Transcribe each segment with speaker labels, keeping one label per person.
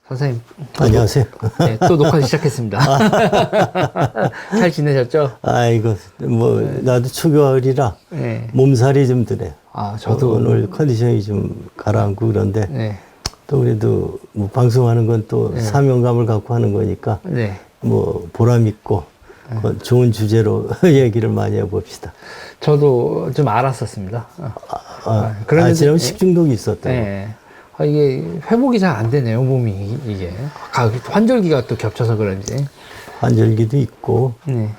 Speaker 1: 선생님.
Speaker 2: 안녕하세요.
Speaker 1: 네, 또 녹화 시작했습니다. 잘 지내셨죠?
Speaker 2: 아이고, 나도 초겨울이라
Speaker 1: 네.
Speaker 2: 몸살이 좀 드네요.
Speaker 1: 아, 저도.
Speaker 2: 오늘 컨디션이 좀 가라앉고 그런데,
Speaker 1: 네.
Speaker 2: 또 그래도 뭐 방송하는 건 또
Speaker 1: 네.
Speaker 2: 사명감을 갖고 하는 거니까,
Speaker 1: 네.
Speaker 2: 뭐 보람 있고, 좋은 주제로 얘기를 많이 해봅시다.
Speaker 1: 저도 좀 알았었습니다.
Speaker 2: 지금 식중독이 있었다고.
Speaker 1: 네. 이게 회복이 잘 안 되네요, 몸이, 이게. 환절기가 또 겹쳐서 그런지.
Speaker 2: 환절기도 있고,
Speaker 1: 네.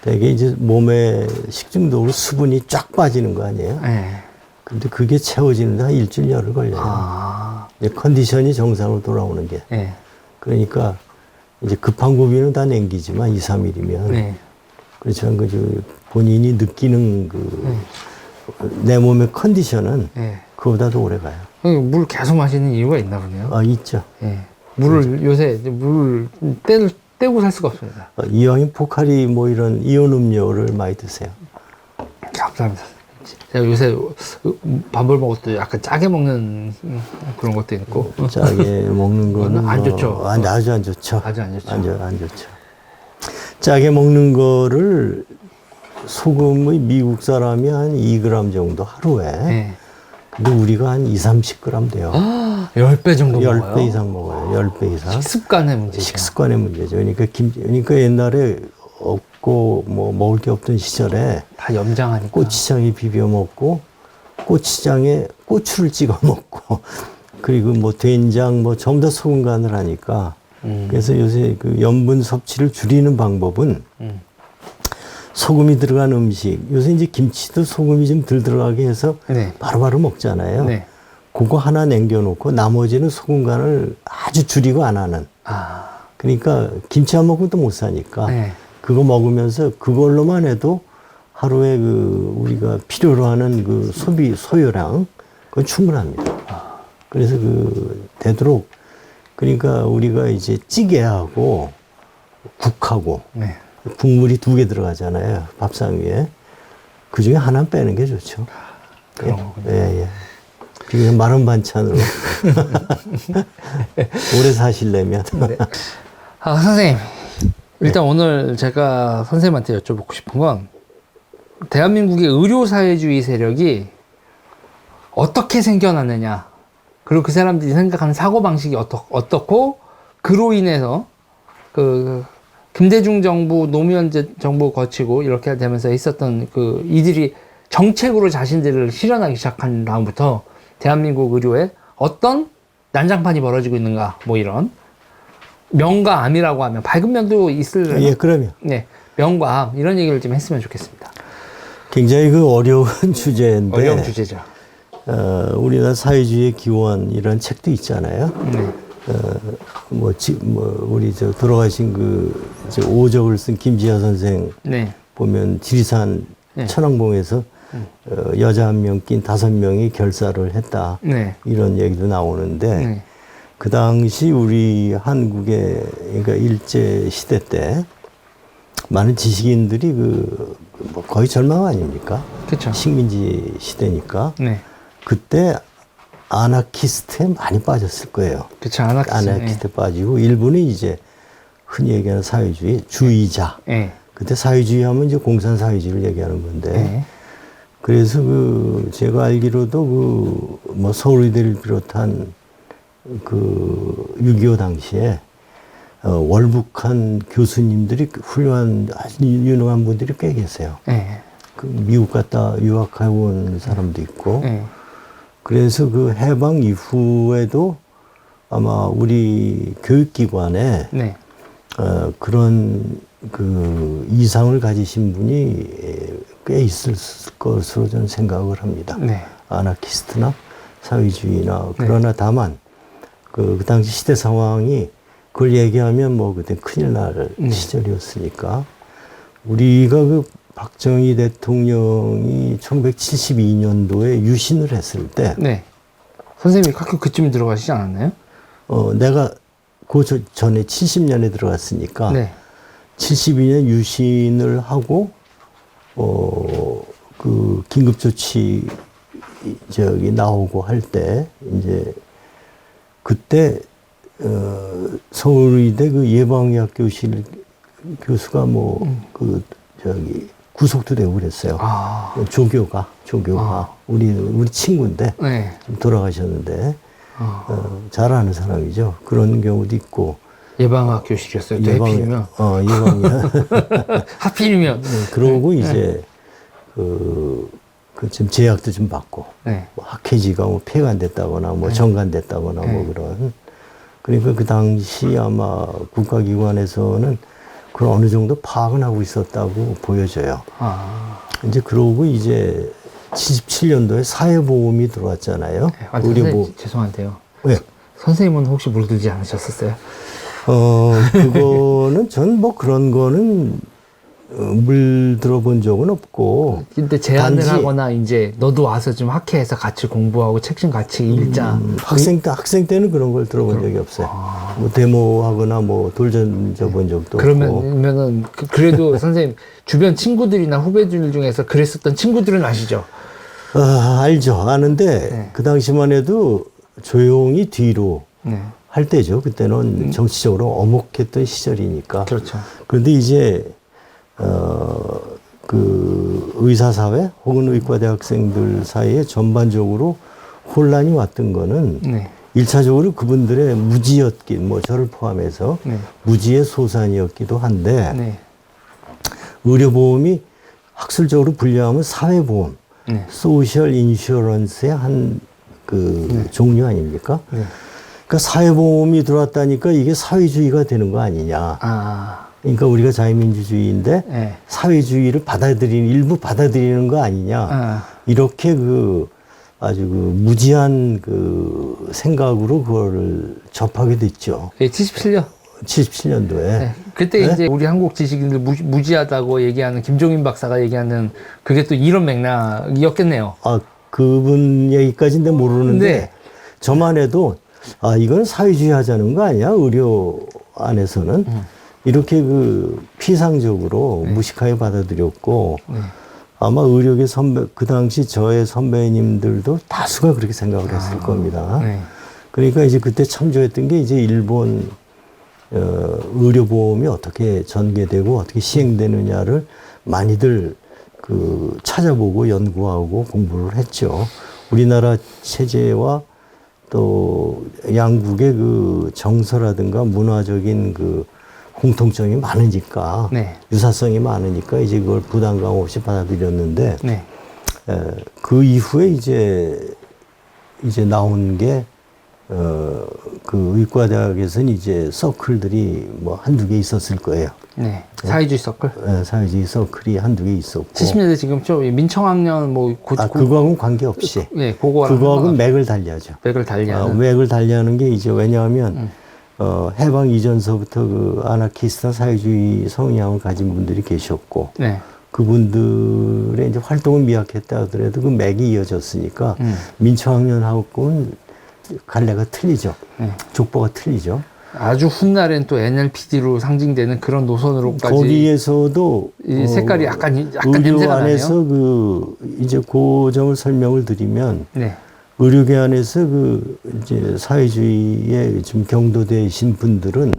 Speaker 2: 되게 이제 몸에 식중독으로 수분이 쫙 빠지는 거 아니에요?
Speaker 1: 네.
Speaker 2: 근데 그게 채워지는데 한 일주일 열흘 걸려요.
Speaker 1: 아.
Speaker 2: 이제 컨디션이 정상으로 돌아오는 게.
Speaker 1: 네.
Speaker 2: 그러니까 이제 급한 고비는 다 냉기지만 2, 3일이면.
Speaker 1: 네.
Speaker 2: 그렇지만 본인이 느끼는 내 몸의 컨디션은
Speaker 1: 네.
Speaker 2: 그보다도 오래 가요.
Speaker 1: 물 계속 마시는 이유가 있나 보네요.
Speaker 2: 아, 있죠.
Speaker 1: 네. 물을 요새 물을 떼고 살 수가 없습니다.
Speaker 2: 이왕이면 포카리 뭐 이런 이온 음료를 많이 드세요.
Speaker 1: 감사합니다. 제가 요새 밥을 먹어도 약간 짜게 먹는 그런 것도 있고.
Speaker 2: 짜게 먹는 거는
Speaker 1: 안 좋죠.
Speaker 2: 아주 안 좋죠.
Speaker 1: 아주 안 좋죠.
Speaker 2: 안 좋죠. 짜게 먹는 거를 소금의 미국 사람이 한 2g 정도 하루에.
Speaker 1: 네.
Speaker 2: 근데 우리가 한 2, 30g 돼요.
Speaker 1: 10배 정도 먹어요?
Speaker 2: 10배 이상 먹어요. 10배 이상.
Speaker 1: 식습관의 문제죠.
Speaker 2: 식습관의 문제죠. 그러니까 옛날에 없고 뭐 먹을 게 없던 시절에
Speaker 1: 다 염장하니까.
Speaker 2: 고추장에 비벼 먹고 고추장에 고추를 찍어 먹고 그리고 뭐 된장 뭐 전부 다 소금 간을 하니까 그래서 요새 그 염분 섭취를 줄이는 방법은 소금이 들어간 음식, 요새 이제 김치도 소금이 좀 덜 들어가게 해서
Speaker 1: 네.
Speaker 2: 바로바로 먹잖아요.
Speaker 1: 네.
Speaker 2: 그거 하나 남겨놓고 나머지는 소금 간을 아주 줄이고 안 하는.
Speaker 1: 아.
Speaker 2: 그러니까 김치 안 먹고 또 못 사니까
Speaker 1: 네.
Speaker 2: 그거 먹으면서 그걸로만 해도 하루에 우리가 필요로 하는 소요량, 그건 충분합니다. 그래서 되도록 그러니까 우리가 이제 찌개하고 국하고
Speaker 1: 네.
Speaker 2: 국물이 2개 들어가잖아요. 밥상 위에. 그 중에 하나 빼는 게 좋죠.
Speaker 1: 그런 거군요.
Speaker 2: 예. 그게 마른 반찬으로. 오래 사시려면.
Speaker 1: 네. 선생님. 일단 오늘 제가 선생님한테 여쭤보고 싶은 건 대한민국의 의료사회주의 세력이 어떻게 생겨났느냐. 그리고 그 사람들이 생각하는 사고방식이 어떻고 그로 인해서 김대중 정부, 노무현 정부 거치고 이렇게 되면서 있었던 이들이 정책으로 자신들을 실현하기 시작한 다음부터 대한민국 의료에 어떤 난장판이 벌어지고 있는가, 뭐 이런. 명과 암이라고 하면 밝은 면도 있을래요?
Speaker 2: 예, 그럼요.
Speaker 1: 네. 명과 암, 이런 얘기를 좀 했으면 좋겠습니다.
Speaker 2: 굉장히 어려운 주제인데.
Speaker 1: 어려운 주제죠.
Speaker 2: 우리나라 사회주의의 기원, 이런 책도 있잖아요.
Speaker 1: 네.
Speaker 2: 우리 돌아가신 오적을 쓴 김지하 선생
Speaker 1: 네.
Speaker 2: 보면 지리산
Speaker 1: 네.
Speaker 2: 천왕봉에서 여자 1명 낀 5명이 결사를 했다.
Speaker 1: 네.
Speaker 2: 이런 얘기도 나오는데
Speaker 1: 네.
Speaker 2: 그 당시 우리 한국의 그러니까 일제 시대 때 많은 지식인들이 거의 절망 아닙니까?
Speaker 1: 그쵸.
Speaker 2: 식민지 시대니까.
Speaker 1: 네.
Speaker 2: 그때 아나키스트에 많이 빠졌을 거예요.
Speaker 1: 그쵸. 아나키스트에
Speaker 2: 빠지고 일부는 이제 흔히 얘기하는 주의자.
Speaker 1: 네.
Speaker 2: 그때 사회주의 하면 이제 공산사회주의를 얘기하는 건데.
Speaker 1: 네.
Speaker 2: 그래서 제가 알기로도 서울의대를 비롯한 6.25 당시에 월북한 교수님들이 훌륭한 아주 유능한 분들이 꽤 계세요.
Speaker 1: 네.
Speaker 2: 미국 갔다 유학해 온 사람도 있고.
Speaker 1: 네.
Speaker 2: 그래서 해방 이후에도 아마 우리 교육기관에
Speaker 1: 네.
Speaker 2: 그런 이상을 가지신 분이 꽤 있을 것으로 저는 생각을 합니다.
Speaker 1: 네.
Speaker 2: 아나키스트나 사회주의나. 그러나 다만 그 당시 시대 상황이 그걸 얘기하면 그때 큰일 날 시절이었으니까 우리가 박정희 대통령이 1972년도에 유신을 했을 때.
Speaker 1: 네. 선생님이 학교 그쯤 들어가시지 않았나요?
Speaker 2: 내가 전에 70년에 들어갔으니까.
Speaker 1: 네.
Speaker 2: 72년 유신을 하고, 긴급조치 나오고 할 때, 이제, 그때 서울의대 그 예방의학 교실 교수가 구속도 되고 그랬어요. 조교가 우리 친구인데
Speaker 1: 네.
Speaker 2: 좀 돌아가셨는데 잘 아는 사람이죠. 그런 경우도 있고.
Speaker 1: 예방학 교실이었어요. 또 하필이면.
Speaker 2: 예방의학.
Speaker 1: 하필이면.
Speaker 2: 그러고 이제 지금 제약도 좀 받고.
Speaker 1: 네.
Speaker 2: 뭐 학회지가 뭐 폐간됐다거나 뭐 정간됐다거나 뭐 그런. 그러니까 그 당시 아마 국가기관에서는 그걸 어느 정도 파악은 하고 있었다고 보여져요. 이제 그러고 이제 77년도에 사회보험이 들어왔잖아요.
Speaker 1: 네. 선생님, 죄송한데요.
Speaker 2: 왜?
Speaker 1: 선생님은 혹시 물들지 않으셨었어요?
Speaker 2: 그거는 전 뭐 그런 거는 물 들어본 적은 없고.
Speaker 1: 근데 제안을
Speaker 2: 단지
Speaker 1: 하거나 이제 너도 와서 좀 학회에서 같이 공부하고 책 좀 같이 읽자.
Speaker 2: 학생 때는 그런 걸 들어본 적이 없어요. 뭐 데모하거나 뭐 돌 던져본 적도 없고.
Speaker 1: 그러면은 그래도 선생님 주변 친구들이나 후배들 중에서 그랬었던 친구들은 아시죠?
Speaker 2: 알죠. 아는데
Speaker 1: 네.
Speaker 2: 그 당시만 해도 조용히 뒤로
Speaker 1: 네.
Speaker 2: 할 때죠. 그때는 정치적으로 엄혹했던 시절이니까.
Speaker 1: 그렇죠.
Speaker 2: 그런데 이제 그 의사사회 혹은 의과대 학생들 사이에 전반적으로 혼란이 왔던 거는
Speaker 1: 네.
Speaker 2: 1차적으로 그분들의 무지였기, 뭐 저를 포함해서
Speaker 1: 네.
Speaker 2: 무지의 소산이었기도 한데
Speaker 1: 네.
Speaker 2: 의료보험이 학술적으로 분류하면 사회보험,
Speaker 1: 네.
Speaker 2: 소셜 인슈런스의 한 종류 아닙니까?
Speaker 1: 네.
Speaker 2: 그러니까 사회보험이 들어왔다니까 이게 사회주의가 되는 거 아니냐. 그러니까 우리가 자유민주주의인데
Speaker 1: 네.
Speaker 2: 사회주의를 일부 받아들이는 거 아니냐. 이렇게 아주 무지한 생각으로 그거를 접하게 됐죠.
Speaker 1: 77년.
Speaker 2: 77년도에.
Speaker 1: 네. 그때
Speaker 2: 네?
Speaker 1: 이제 우리 한국 지식인들 무지하다고 얘기하는 김종인 박사가 얘기하는 그게 또 이런 맥락이었겠네요.
Speaker 2: 그분 얘기까지는 모르는데
Speaker 1: 네.
Speaker 2: 저만 해도 이건 사회주의 하자는 거 아니야? 의료 안에서는. 이렇게 피상적으로 무식하게 받아들였고 아마 의료계 그 당시 저의 선배님들도 다수가 그렇게 생각을 했을 겁니다.
Speaker 1: 네.
Speaker 2: 그러니까 이제 그때 참조했던 게 이제 일본 의료보험이 어떻게 전개되고 어떻게 시행되느냐를 많이들 찾아보고 연구하고 공부를 했죠. 우리나라 체제와 또 양국의 정서라든가 문화적인 공통점이 많으니까
Speaker 1: 네.
Speaker 2: 유사성이 많으니까 이제 그걸 부담감 없이 받아들였는데
Speaker 1: 네.
Speaker 2: 그 이후에 이제 나온 게 의과대학에서는 이제 서클들이 뭐 한두 개 있었을 거예요.
Speaker 1: 네. 사회주의 서클?
Speaker 2: 네, 사회주의 서클이 한두 개 있었고.
Speaker 1: 70년대 지금 좀 민청학년
Speaker 2: 그거하고는 관계없이.
Speaker 1: 네,
Speaker 2: 그거하고는 맥을 달리하죠.
Speaker 1: 맥을 달리하는.
Speaker 2: 맥을 달리하는 게 이제 왜냐하면 해방 이전서부터 아나키스트 사회주의 성향을 가진 분들이 계셨고.
Speaker 1: 네.
Speaker 2: 그분들의 이제 활동은 미약했다 하더라도 그 맥이 이어졌으니까 민청학년하고는 갈래가 틀리죠. 족보가 틀리죠.
Speaker 1: 아주 훗날엔 또 NLPD로 상징되는 그런 노선으로까지.
Speaker 2: 거기에서도
Speaker 1: 이 색깔이 약간
Speaker 2: 의료
Speaker 1: 냄새가
Speaker 2: 안에서
Speaker 1: 나네요.
Speaker 2: 이제 그 점을 설명을 드리면
Speaker 1: 네.
Speaker 2: 의료계 안에서 이제 사회주의에 좀 경도되신 분들은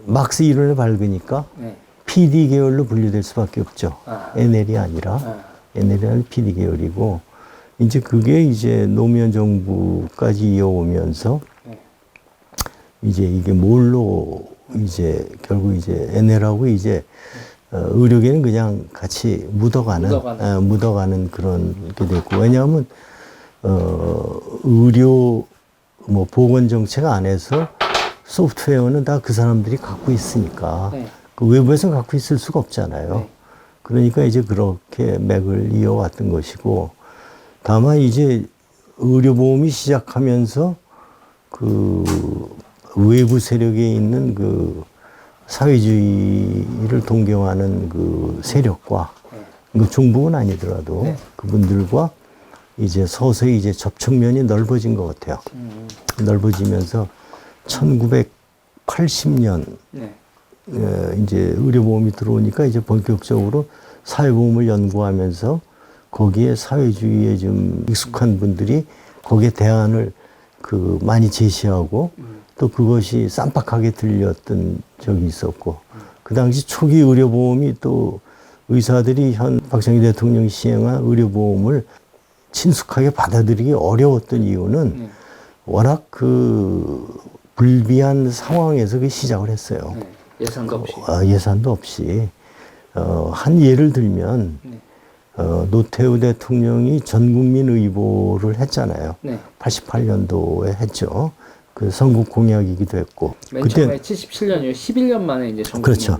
Speaker 2: 막스 이론을 밝으니까
Speaker 1: 네.
Speaker 2: PD 계열로 분류될 수밖에 없죠. NL이 아니라 NL은 PD 계열이고 이제 그게 이제 노무현 정부까지 이어오면서 이제 이게 뭘로 이제 결국 이제 NL하고 이제 의료계는 그냥 같이 묻어가는 그런 게 됐고 왜냐하면 의료 뭐 보건 정책 안에서 소프트웨어는 다 그 사람들이 갖고 있으니까 그 외부에서 갖고 있을 수가 없잖아요. 그러니까 이제 그렇게 맥을 이어왔던 것이고 다만 이제 의료보험이 시작하면서 외부 세력에 있는 사회주의를 동경하는 세력과 중국은 아니더라도 그분들과 이제 서서히 이제 접촉면이 넓어진 것 같아요. 넓어지면서 1980년 이제 의료보험이 들어오니까 이제 본격적으로 사회보험을 연구하면서 거기에 사회주의에 좀 익숙한 분들이 거기에 대안을 그 많이 제시하고 또 그것이 쌈박하게 들렸던 적이 있었고 그 당시 초기 의료보험이 또 의사들이 현 박정희 대통령이 시행한 의료보험을 친숙하게 받아들이기 어려웠던 이유는 워낙 그 불비한 상황에서 그 시작을 했어요.
Speaker 1: 예산도 없이.
Speaker 2: 예산도 없이. 한 예를 들면 노태우 대통령이 전국민 의보를 했잖아요.
Speaker 1: 네.
Speaker 2: 88년도에 했죠. 그 선국 공약이기도 했고.
Speaker 1: 맨 처음에 77년이요. 11년 만에 이제 전국.
Speaker 2: 그렇죠.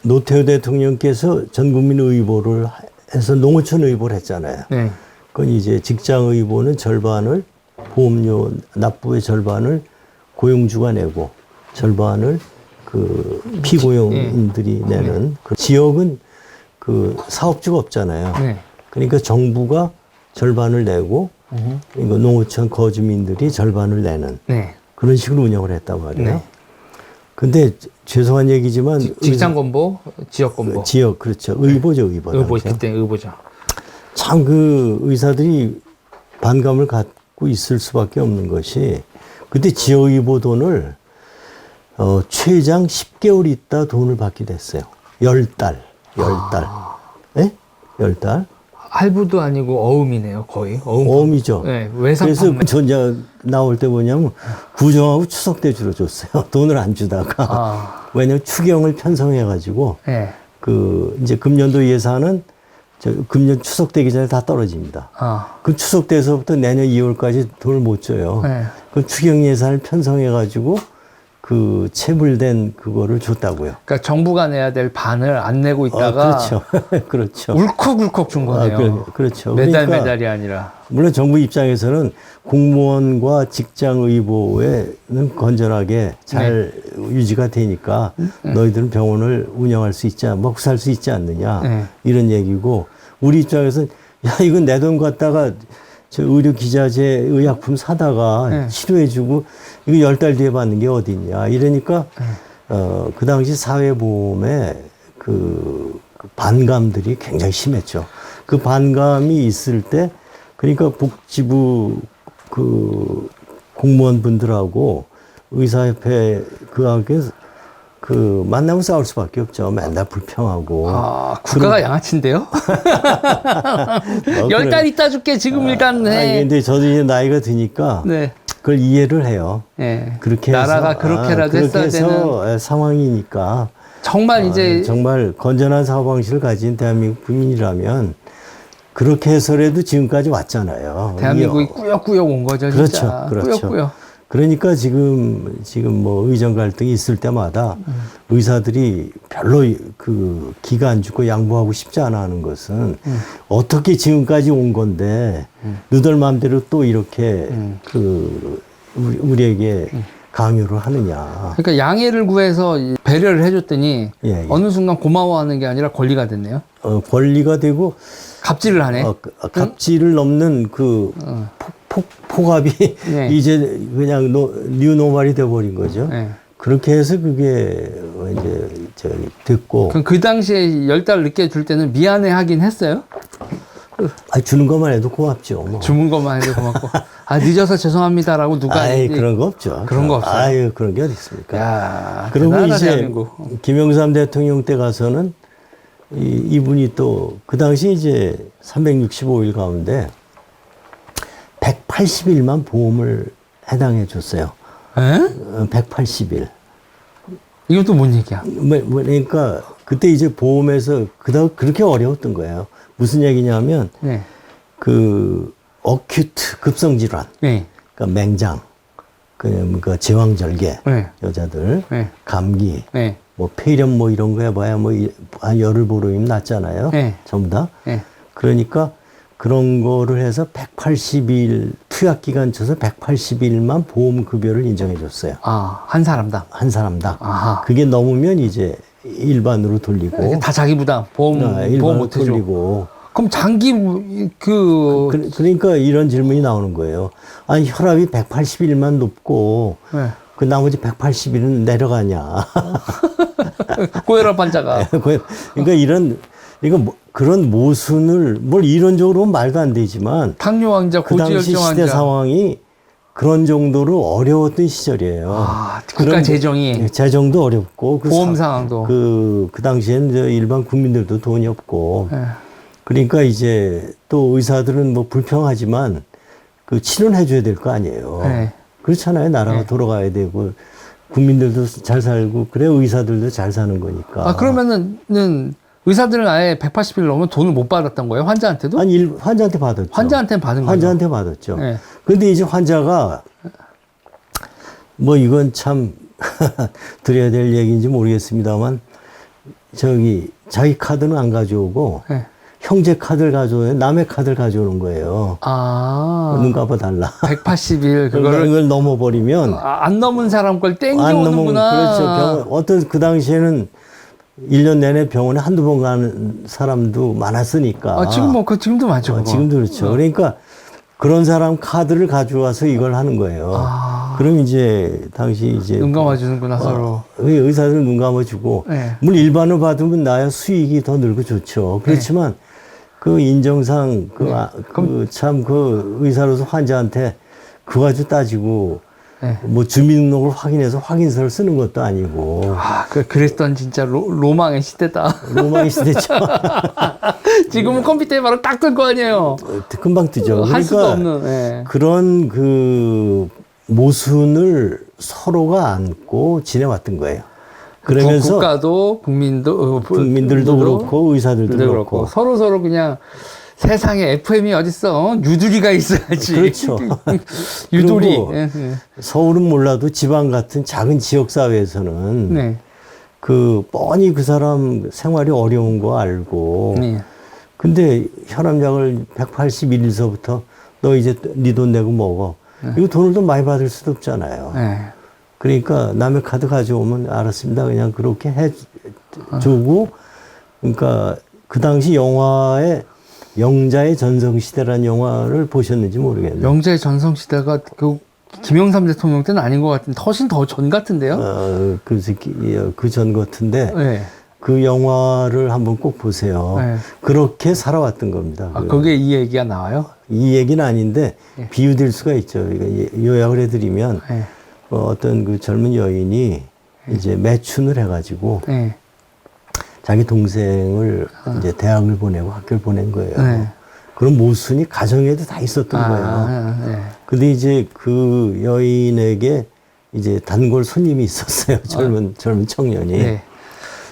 Speaker 2: 노태우 대통령께서 전국민 의보를 해서 농어촌 의보를 했잖아요.
Speaker 1: 네.
Speaker 2: 그건 이제 직장 의보는 절반을 보험료 납부의 절반을 고용주가 내고 절반을 그 피고용인들이 내는 그 지역은 그 사업주가 없잖아요.
Speaker 1: 네.
Speaker 2: 그러니까 정부가 절반을 내고 그러니까 농어촌 거주민들이 절반을 내는
Speaker 1: 네.
Speaker 2: 그런 식으로 운영을 했단 말이에요.
Speaker 1: 네.
Speaker 2: 근데 죄송한 얘기지만
Speaker 1: 직장 건보, 지역 건보.
Speaker 2: 지역 그렇죠. 의보죠, 의보.
Speaker 1: 의보 그때 의보죠.
Speaker 2: 참 그 의사들이 반감을 갖고 있을 수밖에 없는 것이 그때 지역의보 돈을 최장 10개월 있다 돈을 받게 됐어요. 10달. 예? 10달.
Speaker 1: 할부도 아니고 어음이네요, 거의.
Speaker 2: 어음이죠.
Speaker 1: 네, 외상
Speaker 2: 그래서
Speaker 1: 판매.
Speaker 2: 전자 나올 때 뭐냐면 구정하고 추석 때 주로 줬어요. 돈을 안 주다가. 왜냐면 추경을 편성해가지고
Speaker 1: 네.
Speaker 2: 그 이제 금년도 예산은 금년 추석 되기 전에 다 떨어집니다. 그 추석 때서부터 내년 2월까지 돈을 못 줘요.
Speaker 1: 네.
Speaker 2: 그 추경 예산을 편성해가지고 그 체불된 그거를 줬다고요.
Speaker 1: 그러니까 정부가 내야 될 반을 안 내고 있다가
Speaker 2: 그렇죠. 그렇죠.
Speaker 1: 울컥울컥 준 거네요.
Speaker 2: 그렇죠.
Speaker 1: 매달
Speaker 2: 그러니까
Speaker 1: 매달이 아니라.
Speaker 2: 물론 정부 입장에서는 공무원과 직장 의보에는 건전하게 잘 유지가 되니까 너희들은 병원을 운영할 수 있지 먹고 살 수 있지 않느냐
Speaker 1: 네.
Speaker 2: 이런 얘기고 우리 입장에서는 야 이건 내 돈 갖다가 저 의료 기자재 의약품 사다가 치료해주고 이거 10달 뒤에 받는 게 어딨냐 이러니까 그 당시 사회보험에 그 반감들이 굉장히 심했죠. 그 반감이 있을 때 그러니까 복지부 그 공무원분들하고 의사협회 그하고 그 만나면 싸울 수밖에 없죠. 맨날 불평하고.
Speaker 1: 국가가 양아치인데요? 10달 있다 줄게 지금 일단 해.
Speaker 2: 근데 저도 이제 나이가 드니까
Speaker 1: 네.
Speaker 2: 그걸 이해를 해요.
Speaker 1: 네.
Speaker 2: 그렇게
Speaker 1: 나라가
Speaker 2: 해서,
Speaker 1: 그렇게라도
Speaker 2: 그렇게
Speaker 1: 했어야
Speaker 2: 해서
Speaker 1: 되는
Speaker 2: 상황이니까
Speaker 1: 정말 이제
Speaker 2: 정말 건전한 사고방식을 가진 대한민국 국민이라면 그렇게 해서라도 지금까지 왔잖아요.
Speaker 1: 대한민국이 꾸역꾸역 온 거죠. 진짜.
Speaker 2: 그렇죠.
Speaker 1: 꾸역꾸역.
Speaker 2: 그러니까 지금 뭐 의정 갈등이 있을 때마다 의사들이 별로 그 기가 안 죽고 양보하고 싶지 않아 하는 것은 어떻게 지금까지 온 건데 너들 마음대로 또 이렇게 그 우리에게 강요를 하느냐.
Speaker 1: 그러니까 양해를 구해서 배려를 해줬더니
Speaker 2: 예.
Speaker 1: 어느 순간 고마워하는 게 아니라 권리가 됐네요.
Speaker 2: 권리가 되고
Speaker 1: 갑질을 하네.
Speaker 2: 갑질을 넘는 그 폭압이
Speaker 1: 네.
Speaker 2: 이제 그냥 뉴노멀이 돼버린 거죠.
Speaker 1: 네.
Speaker 2: 그렇게 해서 그게 이제 저기 됐고.
Speaker 1: 그럼 그 당시에 10달 늦게 줄 때는 미안해 하긴 했어요?
Speaker 2: 주는 것만 해도 고맙죠. 뭐.
Speaker 1: 주문 것만 해도 고맙고. 늦어서 죄송합니다라고 누가.
Speaker 2: 그런 거 없죠.
Speaker 1: 그런 거 없어요.
Speaker 2: 그런 게 어디 있습니까?
Speaker 1: 야,
Speaker 2: 그리고
Speaker 1: 대단하다,
Speaker 2: 이제
Speaker 1: 대한민국.
Speaker 2: 김영삼 대통령 때 가서는 이분이 또 그 당시 이제 365일 가운데 180일만 보험을 해당해 줬어요.
Speaker 1: 에?
Speaker 2: 180일.
Speaker 1: 이건 또 뭔 얘기야?
Speaker 2: 그러니까 그때 이제 보험에서 그렇게 어려웠던 거예요. 무슨 얘기냐면
Speaker 1: 네.
Speaker 2: 그 어큐트 급성질환,
Speaker 1: 네.
Speaker 2: 그러니까 맹장, 그러니까 제왕절개,
Speaker 1: 네.
Speaker 2: 여자들,
Speaker 1: 네.
Speaker 2: 감기,
Speaker 1: 네.
Speaker 2: 뭐 폐렴 뭐 이런 거 해봐야 뭐 한 열흘 보름이면 낫잖아요.
Speaker 1: 네.
Speaker 2: 전부 다.
Speaker 1: 네.
Speaker 2: 그러니까 그런 거를 해서 180일 투약 기간 쳐서 180일만 보험 급여를 인정해 줬어요.
Speaker 1: 한 사람당.
Speaker 2: 한 사람당.
Speaker 1: 아하.
Speaker 2: 그게 넘으면 이제 일반으로 돌리고.
Speaker 1: 이게 다 자기 부담. 보험
Speaker 2: 일반으로
Speaker 1: 못 해줘.
Speaker 2: 돌리고.
Speaker 1: 그럼 장기
Speaker 2: 그러니까 이런 질문이 나오는 거예요. 아니 혈압이 180일만 높고
Speaker 1: 네.
Speaker 2: 그 나머지 180일은 내려가냐.
Speaker 1: 고혈압 환자가.
Speaker 2: 그러니까 그런 모순을 뭘 이론적으로 말도 안 되지만
Speaker 1: 당뇨 환자,
Speaker 2: 그 당시
Speaker 1: 고지혈증
Speaker 2: 시대
Speaker 1: 환자.
Speaker 2: 상황이 그런 정도로 어려웠던 시절이에요.
Speaker 1: 아, 국가
Speaker 2: 그런-
Speaker 1: 재정이
Speaker 2: 재정도 어렵고
Speaker 1: 보험 상황도
Speaker 2: 그 당시에는 저 일반 국민들도 돈이 없고
Speaker 1: 예.
Speaker 2: 그러니까 이제 또 의사들은 뭐 불평하지만 그 치료는 해줘야 될 거 아니에요.
Speaker 1: 네.
Speaker 2: 그렇잖아요. 나라가
Speaker 1: 네.
Speaker 2: 돌아가야 되고 국민들도 잘 살고 그래 의사들도 잘 사는 거니까.
Speaker 1: 아, 그러면은 의사들은 아예 180일 넘으면 돈을 못 받았던 거예요? 환자한테도?
Speaker 2: 아니 환자한테 받았죠.
Speaker 1: 환자한테는 받은 거죠.
Speaker 2: 환자한테 받았죠.
Speaker 1: 네.
Speaker 2: 근데 이제 환자가 뭐 이건 참 드려야 될 얘기인지 모르겠습니다만 저기 자기 카드는 안 가져오고
Speaker 1: 네.
Speaker 2: 형제 카드를 가져오요. 남의 카드를 가져오는 거예요.
Speaker 1: 아.
Speaker 2: 눈 감아 달라.
Speaker 1: 180일
Speaker 2: 그러니까
Speaker 1: 그거를
Speaker 2: 이걸 넘어버리면
Speaker 1: 안 넘은 사람 걸
Speaker 2: 안
Speaker 1: 땡겨오는구나.
Speaker 2: 그렇죠. 병원, 어떤 그 당시에는 1년 내내 병원에 한두 번 가는 사람도 많았으니까.
Speaker 1: 아, 지금 뭐, 지금도 많죠. 그거.
Speaker 2: 지금도 그렇죠. 그러니까 그런 사람 카드를 가져와서 이걸 하는 거예요.
Speaker 1: 아.
Speaker 2: 그럼 이제 당시 이제
Speaker 1: 눈 감아주는구나, 서로.
Speaker 2: 의사들은 눈 감아주고
Speaker 1: 네.
Speaker 2: 물론 일반을 받으면 나야 수익이 더 늘고 좋죠. 그렇지만 그 인정상 참 그 의사로서 환자한테 그거 가지고 따지고
Speaker 1: 네.
Speaker 2: 뭐 주민등록을 확인해서 확인서를 쓰는 것도 아니고
Speaker 1: 아, 그랬던 진짜 로망의 시대다.
Speaker 2: 로망이 시대죠.
Speaker 1: 지금은 컴퓨터에 바로 딱 뜰 거 아니에요.
Speaker 2: 금방 뜨죠.
Speaker 1: 할 수도
Speaker 2: 그러니까
Speaker 1: 없는. 예.
Speaker 2: 그런 그 모순을 서로가 안고 지내왔던 거예요. 그러면서
Speaker 1: 국가도 국민도
Speaker 2: 국민들도 그렇고 의사들도 그렇고
Speaker 1: 서로 그냥 세상에 FM이 어딨어? 유두리가 있어야지.
Speaker 2: 그렇죠.
Speaker 1: 유도리.
Speaker 2: 그리고
Speaker 1: 예,
Speaker 2: 서울은 몰라도 지방 같은 작은 지역 사회에서는
Speaker 1: 네.
Speaker 2: 그 뻔히 그 사람 생활이 어려운 거 알고
Speaker 1: 네.
Speaker 2: 근데 혈압약을 181일서부터 너 이제 네 돈 내고 먹어. 이거 돈을 더 많이 받을 수도 없잖아요.
Speaker 1: 네.
Speaker 2: 그러니까 남의 카드 가져오면 알았습니다. 그냥 그렇게 해주고 그러니까 그 당시 영화에 영자의 전성시대라는 영화를 보셨는지 모르겠네요.
Speaker 1: 영재의 전성시대가 그 김영삼 대통령 때는 아닌 것 같은데 훨씬 더 전 같은데요?
Speaker 2: 그 전 같은데
Speaker 1: 네.
Speaker 2: 그 영화를 한번 꼭 보세요.
Speaker 1: 네.
Speaker 2: 그렇게 살아왔던 겁니다.
Speaker 1: 아, 거기에 이 얘기가 나와요?
Speaker 2: 이 얘기는 아닌데
Speaker 1: 네.
Speaker 2: 비유될 수가 있죠. 그러니까 요약을 해드리면
Speaker 1: 네.
Speaker 2: 어떤 그 젊은 여인이 이제 매춘을 해가지고
Speaker 1: 네.
Speaker 2: 자기 동생을 이제 대학을 보내고 학교를 보낸 거예요.
Speaker 1: 네.
Speaker 2: 그런 모순이 가정에도 다 있었던 거예요.
Speaker 1: 네.
Speaker 2: 근데 이제 그 여인에게 이제 단골 손님이 있었어요. 젊은 청년이.
Speaker 1: 네.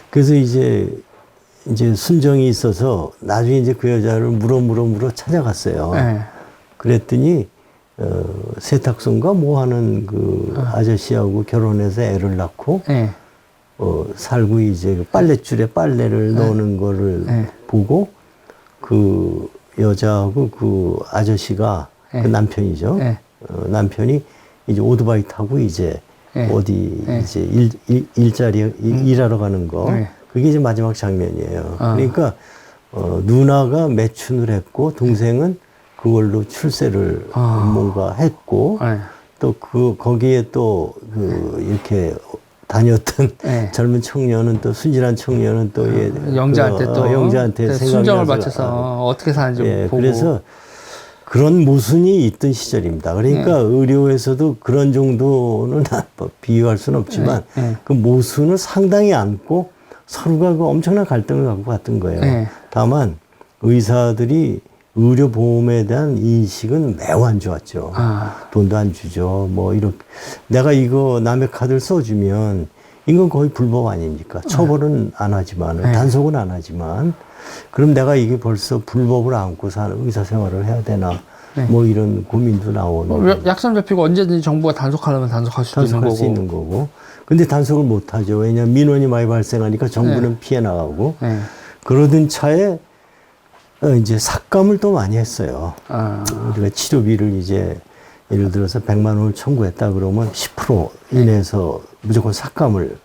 Speaker 2: 그래서 이제 순정이 있어서 나중에 이제 그 여자를 물어 찾아갔어요.
Speaker 1: 네.
Speaker 2: 그랬더니 세탁소인가 뭐 하는 그 아저씨하고 결혼해서 애를 낳고
Speaker 1: 네.
Speaker 2: 살고 이제 그 빨랫줄에 빨래를 넣는 거를
Speaker 1: 네.
Speaker 2: 보고 그 여자하고 그 아저씨가
Speaker 1: 네.
Speaker 2: 그 남편이죠.
Speaker 1: 네.
Speaker 2: 남편이 이제 오토바이 타고 이제
Speaker 1: 네.
Speaker 2: 어디
Speaker 1: 네.
Speaker 2: 이제 일하러 가는 거.
Speaker 1: 네.
Speaker 2: 그게 이제 마지막 장면이에요.
Speaker 1: 아.
Speaker 2: 그러니까 누나가 매춘을 했고 동생은 그걸로 출세를 뭔가 했고
Speaker 1: 네.
Speaker 2: 또 거기에 또 이렇게 다녔던
Speaker 1: 네.
Speaker 2: 젊은 청년은 또 순진한 청년은 또
Speaker 1: 영자한테 또
Speaker 2: 영자한테 생각이
Speaker 1: 순정을
Speaker 2: 나서
Speaker 1: 맞춰서 어떻게 사는지 보고.
Speaker 2: 그래서 그런 모순이 있던 시절입니다. 그러니까 의료에서도 그런 정도는 비유할 수는 없지만
Speaker 1: 네.
Speaker 2: 그 모순을 상당히 안고 서로가 그 엄청난 갈등을 갖고 갔던 거예요.
Speaker 1: 네.
Speaker 2: 다만 의사들이 의료보험에 대한 인식은 매우 안 좋았죠. 돈도 안 주죠. 뭐 이렇게 내가 이거 남의 카드를 써주면 이건 거의 불법 아닙니까? 처벌은 안 하지만 단속은 안 하지만 그럼 내가 이게 벌써 불법을 안고 사는 의사 생활을 해야 되나? 뭐 이런 고민도 나오는.
Speaker 1: 약선 잡히고 언제든지 정부가 단속하려면 단속할 수 있는 거고.
Speaker 2: 근데 단속을 못 하죠. 왜냐하면 민원이 많이 발생하니까 정부는 피해 나가고. 그러던 차에 이제 삭감을 또 많이 했어요. 우리가 치료비를 이제 예를 들어서 100만 원을 청구했다 그러면 10% 이내에서 무조건 삭감을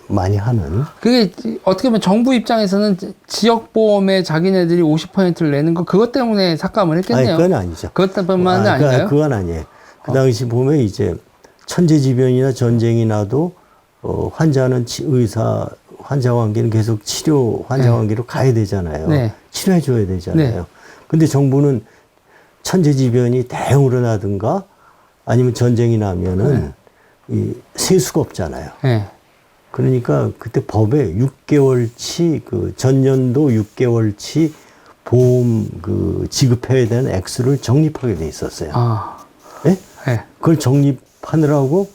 Speaker 2: 많이 하는.
Speaker 1: 그게 어떻게 보면 정부 입장에서는 지역보험에 자기네들이 50%를 내는 거 그것 때문에 삭감을 했겠네요.
Speaker 2: 아니, 그건 아니죠.
Speaker 1: 그것 때문만은 아닌가요?
Speaker 2: 그건 아니에요. 그 당시 보면 이제 천재지변이나 전쟁이 나도 환자는 환자 관계는 계속 환자 관계로 가야 되잖아요.
Speaker 1: 네.
Speaker 2: 치료해줘야 되잖아요.
Speaker 1: 네.
Speaker 2: 근데 정부는 천재지변이 대형으로 나든가 아니면 전쟁이 나면은 이 세수가 없잖아요.
Speaker 1: 네.
Speaker 2: 그러니까 그때 법에 6개월치 그 전년도 6개월치 보험 그 지급해야 되는 액수를 적립하게 돼 있었어요.
Speaker 1: 아.
Speaker 2: 예?
Speaker 1: 네.
Speaker 2: 그걸 적립하느라고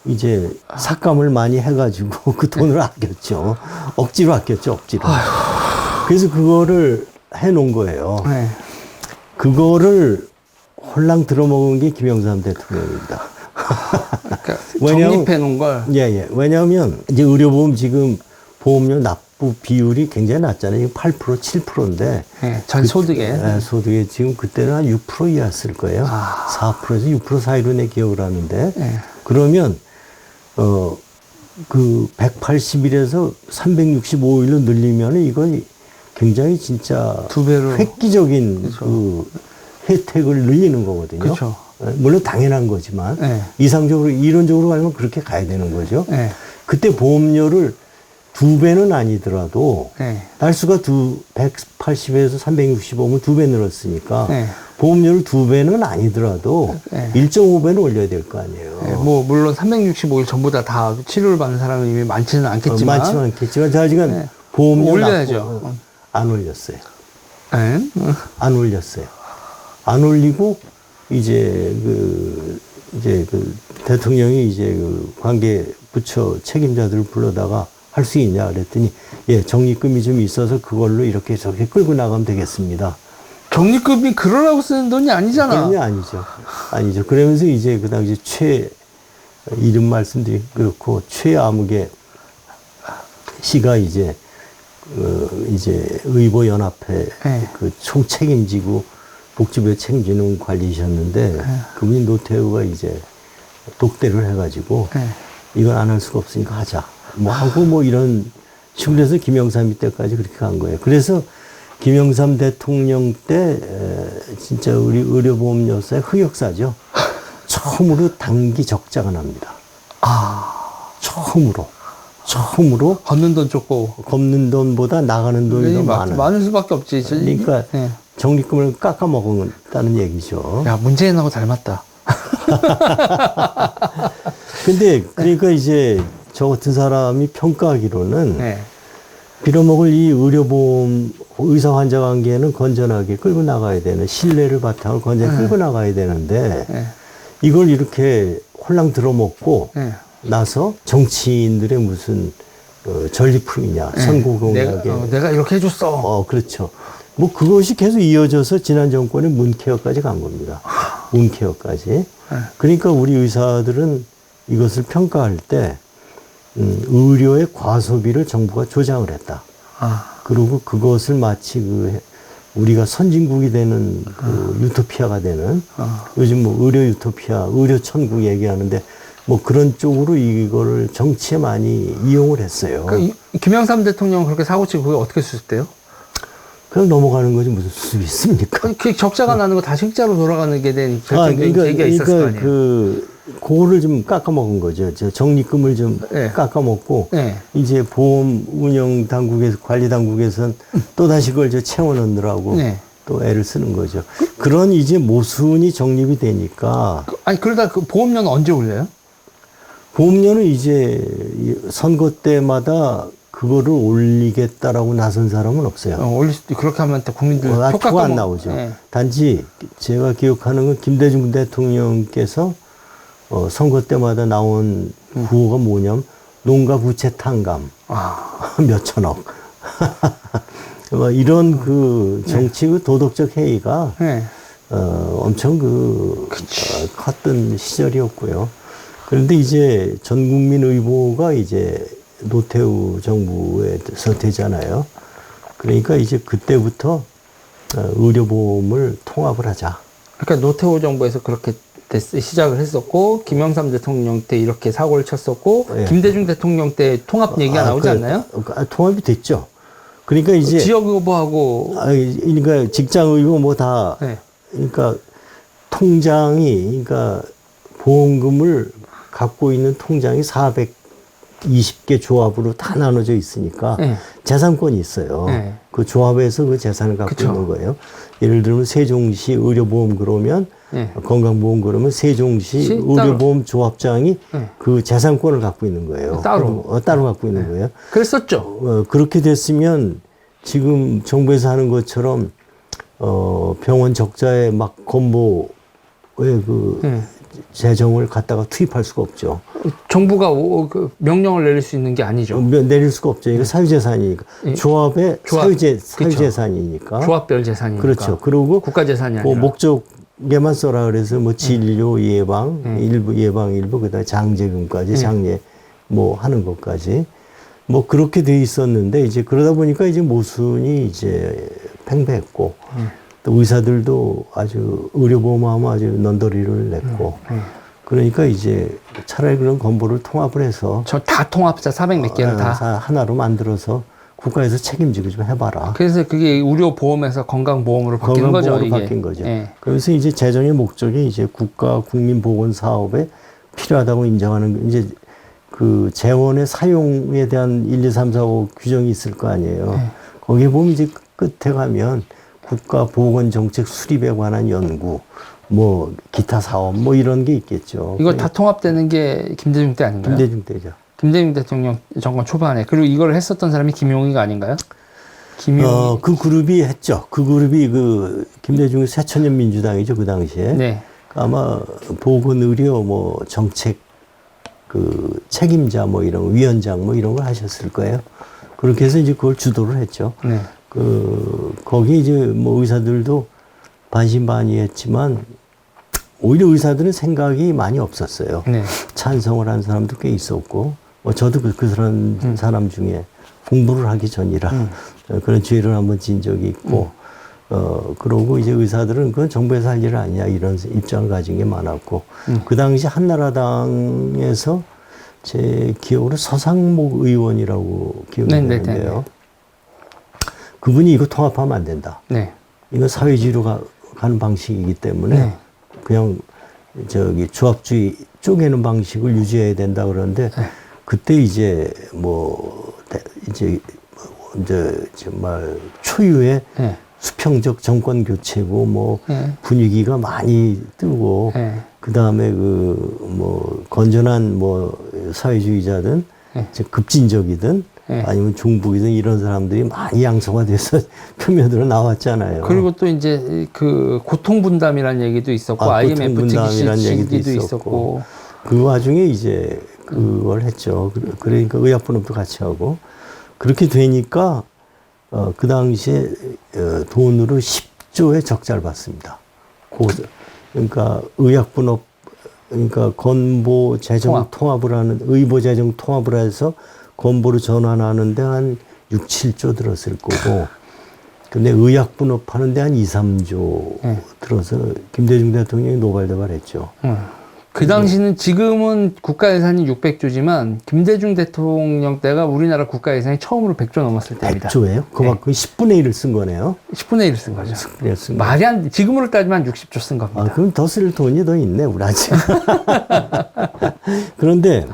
Speaker 2: 이제 삭감을 많이 해가지고 그 돈을 아꼈죠. 억지로 아꼈죠, 억지로. 그래서 그거를 해놓은 거예요.
Speaker 1: 네.
Speaker 2: 그거를 홀랑 들어먹은 게 김영삼 대통령입니다.
Speaker 1: 그러니까
Speaker 2: 왜냐면-
Speaker 1: 적립해 놓은 걸.
Speaker 2: 예, 예. 왜냐하면 이제 의료보험 지금 보험료 납부 비율이 굉장히 낮잖아요. 8%, 7%인데.
Speaker 1: 네. 전 소득에.
Speaker 2: 예, 소득에 지금 그때는 한 6% 이하였을 거예요.
Speaker 1: 아.
Speaker 2: 4%에서 6% 사이로 내 기억을 하는데.
Speaker 1: 네.
Speaker 2: 그러면, 그 180일에서 365일로 늘리면 이건 굉장히 진짜
Speaker 1: 두 배로.
Speaker 2: 획기적인
Speaker 1: 그렇죠.
Speaker 2: 그 혜택을 늘리는 거거든요.
Speaker 1: 그렇죠.
Speaker 2: 예, 물론 당연한 거지만
Speaker 1: 네.
Speaker 2: 이상적으로 이론적으로 가면 그렇게 가야 되는 거죠.
Speaker 1: 네.
Speaker 2: 그때 보험료를 2배는 아니더라도
Speaker 1: 네.
Speaker 2: 달수가 180에서 365면 2배 늘었으니까
Speaker 1: 네.
Speaker 2: 보험료를 2배는 아니더라도
Speaker 1: 네.
Speaker 2: 1.5배는 올려야 될 거 아니에요.
Speaker 1: 네. 뭐 물론 365일 전부 다 치료를 받는 사람이 이미 많지는 않겠지만.
Speaker 2: 많지는 않겠지만 자 지금
Speaker 1: 네.
Speaker 2: 보험료
Speaker 1: 올려야죠.
Speaker 2: 납부, 안 올렸어요.
Speaker 1: 네.
Speaker 2: 안 올렸어요. 안 올리고 이제 그 대통령이 이제 그 관계 부처 책임자들을 불러다가 할 수 있냐 그랬더니 예, 적립금이 좀 있어서 그걸로 이렇게 저렇게 끌고 나가면 되겠습니다.
Speaker 1: 적립금이 그러라고 쓰는 돈이 아니잖아.
Speaker 2: 그럼요, 아니죠. 아니죠. 그러면서 이제 그 당시 이름 말씀드리 그렇고 최아무개 씨가 이제 의보연합회
Speaker 1: 네.
Speaker 2: 그 총책임지고 복지부에 책임지는 관리이셨는데 그분이 노태우가 이제 독대를 해가지고
Speaker 1: 네.
Speaker 2: 이건 안 할 수가 없으니까 하자. 뭐 하고 뭐 이런 식으로 해서 김영삼 때까지 그렇게 간 거예요. 그래서 김영삼 대통령 때 진짜 우리 의료보험 역사의 흑역사죠. 처음으로 단기 적자가 납니다. 처음으로
Speaker 1: 걷는 돈 쫓고.
Speaker 2: 걷는 돈보다 나가는 돈이 더 많아요.
Speaker 1: 많을 수밖에 없지.
Speaker 2: 그러니까
Speaker 1: 네.
Speaker 2: 적립금을 깎아 먹었다는 얘기죠.
Speaker 1: 야, 문재인하고 닮았다.
Speaker 2: 근데 그러니까 이제 저 같은 사람이 평가하기로는
Speaker 1: 네.
Speaker 2: 빌어먹을 이 의료보험 의사 환자 관계는 건전하게 끌고 나가야 되는 신뢰를 바탕으로 건전하게 끌고 나가야 되는데
Speaker 1: 네.
Speaker 2: 이걸 이렇게 홀랑 들어먹고
Speaker 1: 네.
Speaker 2: 나서 정치인들의 무슨 전리품이냐 선거공약에
Speaker 1: 내가 이렇게 해줬어.
Speaker 2: 그렇죠. 뭐 그것이 계속 이어져서 지난 정권의 문케어까지 간 겁니다. 문케어까지. 그러니까 우리 의사들은 이것을 평가할 때 의료의 과소비를 정부가 조장을 했다. 그리고 그것을 마치 우리가 선진국이 되는 그 유토피아가 되는 요즘 뭐 의료 유토피아, 의료 천국 얘기하는데 뭐 그런 쪽으로 이거를 정치에 많이 이용을 했어요.
Speaker 1: 그러니까 김영삼 대통령은 그렇게 사고치고 그게 어떻게 수습돼요?
Speaker 2: 그냥 넘어가는 거지 무슨 수습이 있습니까?
Speaker 1: 그 적자가 나는 거 다시 흑자로 돌아가는 게 된 결정적인 계기가 있었을 거 아니에요?
Speaker 2: 그거를 좀 깎아먹은 거죠. 저 적립금을 좀
Speaker 1: 네.
Speaker 2: 깎아먹고
Speaker 1: 네.
Speaker 2: 이제 보험 운영 당국에서 관리 당국에서는 또 다시 그걸 채워넣느라고
Speaker 1: 네.
Speaker 2: 또 애를 쓰는 거죠. 그런 이제 모순이 정립이 되니까
Speaker 1: 아니 그러다 그 보험료는 언제 올려요?
Speaker 2: 보험료는 이제 선거 때마다 그거를 올리겠다라고 나선 사람은 없어요.
Speaker 1: 올릴 수도 그렇게 하면 또 국민들
Speaker 2: 표가 안 나오죠.
Speaker 1: 네.
Speaker 2: 단지 제가 기억하는 건 김대중 대통령께서 선거 때마다 나온 구호가 뭐냐면 농가 부채 탕감 몇 천억 뭐 이런 그 정치 그 도덕적 해이가
Speaker 1: 네.
Speaker 2: 엄청 컸던 시절이었고요. 그런데 이제 전국민 의보가 이제 노태우 정부에서 되잖아요. 그러니까 이제 그때부터 의료보험을 통합을 하자.
Speaker 1: 그러니까 노태우 정부에서 그렇게 시작을 했었고 김영삼 대통령 때 이렇게 사고를 쳤었고
Speaker 2: 예.
Speaker 1: 김대중 대통령 때 통합 얘기가 나오지 않나요?
Speaker 2: 통합이 됐죠. 그러니까 이제
Speaker 1: 지역 의보하고
Speaker 2: 그러니까 직장 의보 뭐 다
Speaker 1: 네.
Speaker 2: 그러니까 통장이 그러니까 보험금을 갖고 있는 통장이 400개 20개 조합으로 다 나눠져 있으니까
Speaker 1: 네.
Speaker 2: 재산권이 있어요.
Speaker 1: 네.
Speaker 2: 그 조합에서 그 재산을 갖고
Speaker 1: 그쵸.
Speaker 2: 있는 거예요. 예를 들면 세종시 의료보험 그러면
Speaker 1: 네.
Speaker 2: 건강보험 그러면 세종시
Speaker 1: 시?
Speaker 2: 의료보험 조합장이
Speaker 1: 네.
Speaker 2: 그 재산권을 갖고 있는 거예요.
Speaker 1: 따로.
Speaker 2: 따로 갖고 있는 거예요.
Speaker 1: 그랬었죠.
Speaker 2: 그렇게 됐으면 지금 정부에서 하는 것처럼 병원 적자에 막 건보에 그 재정을 갖다가 투입할 수가 없죠.
Speaker 1: 정부가 그 명령을 내릴 수 있는 게 아니죠.
Speaker 2: 내릴 수가 없죠. 이거 사유재산이니까. 조합의 사유재산이니까.
Speaker 1: 조합별 재산이니까.
Speaker 2: 그렇죠. 그리고
Speaker 1: 국가 재산이 아니라.
Speaker 2: 목적에만 써라 그래서 뭐 진료 예방, 일부 예방 일부 그다음에 장제금까지 장례 뭐 하는 것까지 뭐 그렇게 돼 있었는데 이제 그러다 보니까 이제 모순이 이제 팽배했고 또 의사들도 아주 의료보험하면 아주 넌더리를 냈고 그러니까 이제 차라리 그런 건보를 통합을 해서
Speaker 1: 저 다 통합자 400 몇 개를 다.
Speaker 2: 하나로 만들어서 국가에서 책임지고 좀 해봐라.
Speaker 1: 그래서 그게 의료보험에서 건강보험으로 바뀐 거죠.
Speaker 2: 건강보험으로
Speaker 1: 이게.
Speaker 2: 바뀐 거죠.
Speaker 1: 예.
Speaker 2: 그래서 이제 재정의 목적이 이제 국가 국민보건 사업에 필요하다고 인정하는 이제 그 재원의 사용에 대한 1, 2, 3, 4, 5 규정이 있을 거 아니에요. 거기에 보면 이제 끝에 가면 국가 보건정책 수립에 관한 연구, 뭐 기타 사업 뭐 이런 게 있겠죠.
Speaker 1: 이거 다 통합되는 게 김대중 때 아닌가요?
Speaker 2: 김대중 때죠.
Speaker 1: 김대중 대통령 정권 초반에. 그리고 이걸 했었던 사람이 김용희가 아닌가요? 김용희.
Speaker 2: 그 그룹이 했죠. 그 그룹이 그 김대중의 새천년 민주당이죠. 그 당시에.
Speaker 1: 네.
Speaker 2: 아마 보건의료 뭐 정책 그 책임자 뭐 이런 위원장 뭐 이런 걸 하셨을 거예요. 그렇게 해서 이제 그걸 주도를 했죠.
Speaker 1: 네.
Speaker 2: 거기 이제 뭐 의사들도 반신반의했지만 오히려 의사들은 생각이 많이 없었어요.
Speaker 1: 네.
Speaker 2: 찬성을 한 사람도 꽤 있었고, 저도 그 사람 중에 공부를 하기 전이라 그런 죄를 한번 진 적이 있고, 그러고 이제 의사들은 그건 정부에서 할 일은 아니야 이런 입장을 가진 게 많았고, 그 당시 한나라당에서 제 기억으로 서상목 의원이라고 기억이 되는데요. 그분이 이거 통합하면 안 된다.
Speaker 1: 네.
Speaker 2: 이거 사회주의로 가는 방식이기 때문에 그냥 조합주의 쪼개는 방식을 유지해야 된다 그러는데 그때 이제 이제 정말 초유의 수평적 정권 교체고 뭐 분위기가 많이 뜨고 그 다음에 건전한 사회주의자든 급진적이든 아니면 중북이든 이런 사람들이 많이 양성화 돼서 표면으로 나왔잖아요.
Speaker 1: 그리고 또 이제 그 고통분담이라는 얘기도 있었고, IMF 특히 얘기도 있었고.
Speaker 2: 그 와중에 이제 그걸 했죠. 그러니까 의약분업도 같이 하고. 그렇게 되니까, 그 당시에 돈으로 10조의 적자를 받습니다. 그러니까 의약분업, 그러니까 건보 재정 통합을 하는, 의보 재정 통합을 해서 건보로 전환하는데 한 6, 7조 들었을 거고, 근데 의약분업 하는데 한 2, 3조 들어서 김대중 대통령이 노발대발했죠.
Speaker 1: 그 당시는 지금은 국가 예산이 600조지만 김대중 대통령 때가 우리나라 국가 예산이 처음으로 100조 넘었을 때입니다.
Speaker 2: 100조예요? 그만큼 10분의 1을 쓴 거네요?
Speaker 1: 10분의 1을 쓴 거죠.
Speaker 2: 10분의 1을 쓴
Speaker 1: 말이 안, 지금으로 따지면 60조 쓴 겁니다.
Speaker 2: 그럼 더 쓸 돈이 더 있네, 우리 아직. 그런데,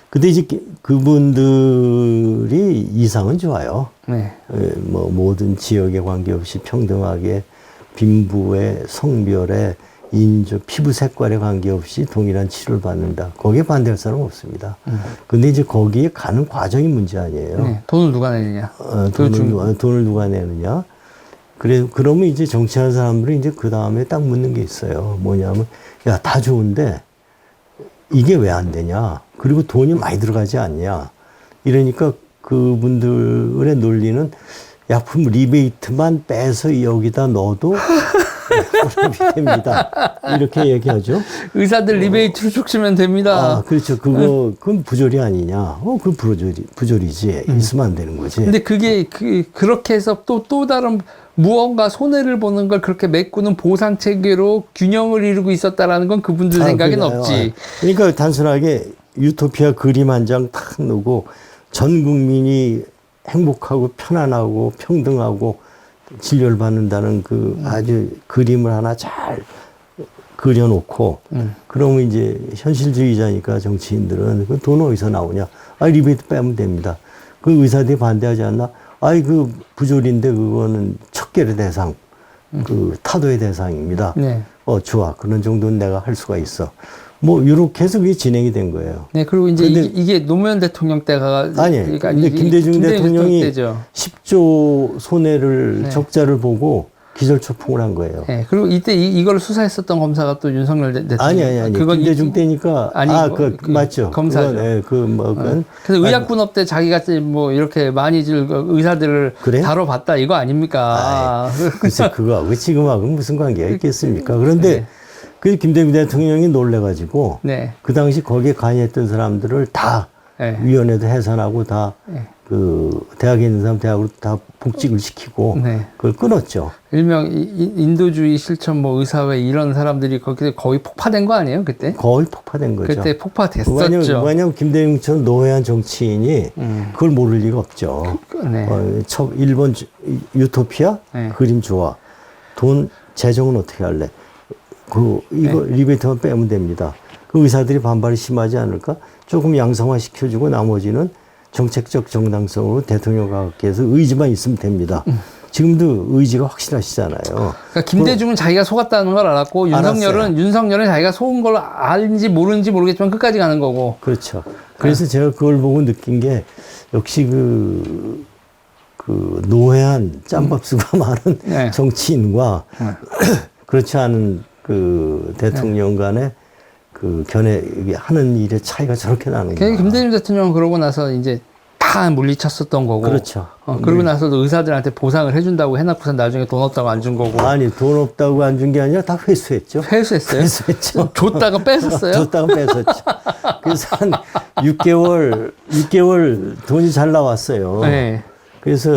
Speaker 2: 근데 이제 그분들이 이상은 좋아요. 모든 지역에 관계없이 평등하게 빈부에 성별에 인종, 피부 색깔에 관계없이 동일한 치료를 받는다. 거기에 반대할 사람은 없습니다. 근데 이제 거기에 가는 과정이 문제 아니에요.
Speaker 1: 돈을 누가 내느냐.
Speaker 2: 돈을 누가 내느냐. 그러면 이제 정치하는 사람들이 이제 그 다음에 딱 묻는 게 있어요. 뭐냐면, 야, 다 좋은데, 이게 왜 안 되냐. 그리고 돈이 많이 들어가지 않냐. 이러니까 그분들의 논리는 약품 리베이트만 빼서 여기다 넣어도 호흡이 됩니다. 이렇게 얘기하죠.
Speaker 1: 의사들 리베이트로 쭉 주면 됩니다.
Speaker 2: 그렇죠. 그건 부조리 아니냐. 그 부조리지. 있으면 안 되는 거지.
Speaker 1: 근데 그게 그렇게 해서 또 다른 무언가 손해를 보는 걸 그렇게 메꾸는 보상 체계로 균형을 이루고 있었다라는 건 그분들 생각엔 없지.
Speaker 2: 그러니까 단순하게 유토피아 그림 한 장 탁 놓고 전 국민이 행복하고 편안하고 평등하고 진료를 받는다는 그 아주 그림을 하나 잘 그려놓고 그러면 이제 현실주의자니까 정치인들은 그 돈 어디서 나오냐? 아, 리베이트 빼면 됩니다. 그 의사들이 반대하지 않나? 아이, 그 부조리인데 그거는 척결의 대상, 그 타도의 대상입니다.
Speaker 1: 네.
Speaker 2: 좋아. 그런 정도는 내가 할 수가 있어. 뭐, 이렇게 해서 그게 진행이 된 거예요.
Speaker 1: 네, 그리고 이제
Speaker 2: 근데-
Speaker 1: 이게 노무현 대통령 때가
Speaker 2: 아니,
Speaker 1: 그러니까
Speaker 2: 근데 김대중 대통령이
Speaker 1: 때죠.
Speaker 2: 10조 손해를,
Speaker 1: 네.
Speaker 2: 적자를 보고 기절초풍을 한 거예요.
Speaker 1: 네, 그리고 이때 이걸 수사했었던 검사가 또 윤석열 대통령.
Speaker 2: 아니.
Speaker 1: 그건
Speaker 2: 김대중 때니까. 맞죠.
Speaker 1: 검사죠.
Speaker 2: 그건, 예, 그건.
Speaker 1: 그래서 의약분업 때 자기가 뭐 이렇게 많이 의사들을
Speaker 2: 그래요?
Speaker 1: 다뤄봤다 이거 아닙니까?
Speaker 2: 글쎄, 그거하고 지금하고 무슨 관계가 있겠습니까? 그런데
Speaker 1: 네.
Speaker 2: 그 김대중 대통령이 놀래가지고
Speaker 1: 네.
Speaker 2: 그 당시 거기에 관여했던 사람들을 다
Speaker 1: 네.
Speaker 2: 위원회도 해산하고 다
Speaker 1: 네.
Speaker 2: 그 대학에 있는 사람 대학으로 다 복직을 시키고
Speaker 1: 네.
Speaker 2: 그걸 끊었죠.
Speaker 1: 일명 인도주의 실천 뭐 의사회 이런 사람들이 거의 폭파된 거 아니에요 그때?
Speaker 2: 거의 폭파된 거죠.
Speaker 1: 그때 폭파됐었죠.
Speaker 2: 왜냐면 김대중처럼 노회한 정치인이 그걸 모를 리가 없죠.
Speaker 1: 네.
Speaker 2: 일본 유토피아
Speaker 1: 네.
Speaker 2: 그림 좋아. 돈 재정은 어떻게 할래? 이거
Speaker 1: 네.
Speaker 2: 리베이트만 빼면 됩니다. 그 의사들이 반발이 심하지 않을까? 조금 양성화 시켜주고 나머지는 정책적 정당성으로 대통령께서 의지만 있으면 됩니다. 지금도 의지가 확실하시잖아요.
Speaker 1: 그러니까 김대중은 자기가 속았다는 걸 알았고 윤석열은 자기가 속은 걸 알는지 모르는지 모르겠지만 끝까지 가는 거고.
Speaker 2: 그렇죠. 그래서 제가 그걸 보고 느낀 게 역시 그 노회한 짬밥수가 많은
Speaker 1: 네.
Speaker 2: 정치인과 그렇지 않은 그 대통령 간의 그 하는 일의 차이가 저렇게 나는 거예요.
Speaker 1: 김대중 대통령은 그러고 나서 이제 다 물리쳤었던 거고.
Speaker 2: 그렇죠.
Speaker 1: 그러고 나서도 의사들한테 보상을 해주다고 해놓고서 나중에 돈 없다고 안 준 거고.
Speaker 2: 아니, 돈 없다고 안 준 게 아니라 다 회수했죠.
Speaker 1: 회수했어요?
Speaker 2: 회수했죠.
Speaker 1: 줬다가 뺏었어요?
Speaker 2: 줬다가 뺏었죠. 그래서 한 6개월 돈이 잘 나왔어요.
Speaker 1: 네.
Speaker 2: 그래서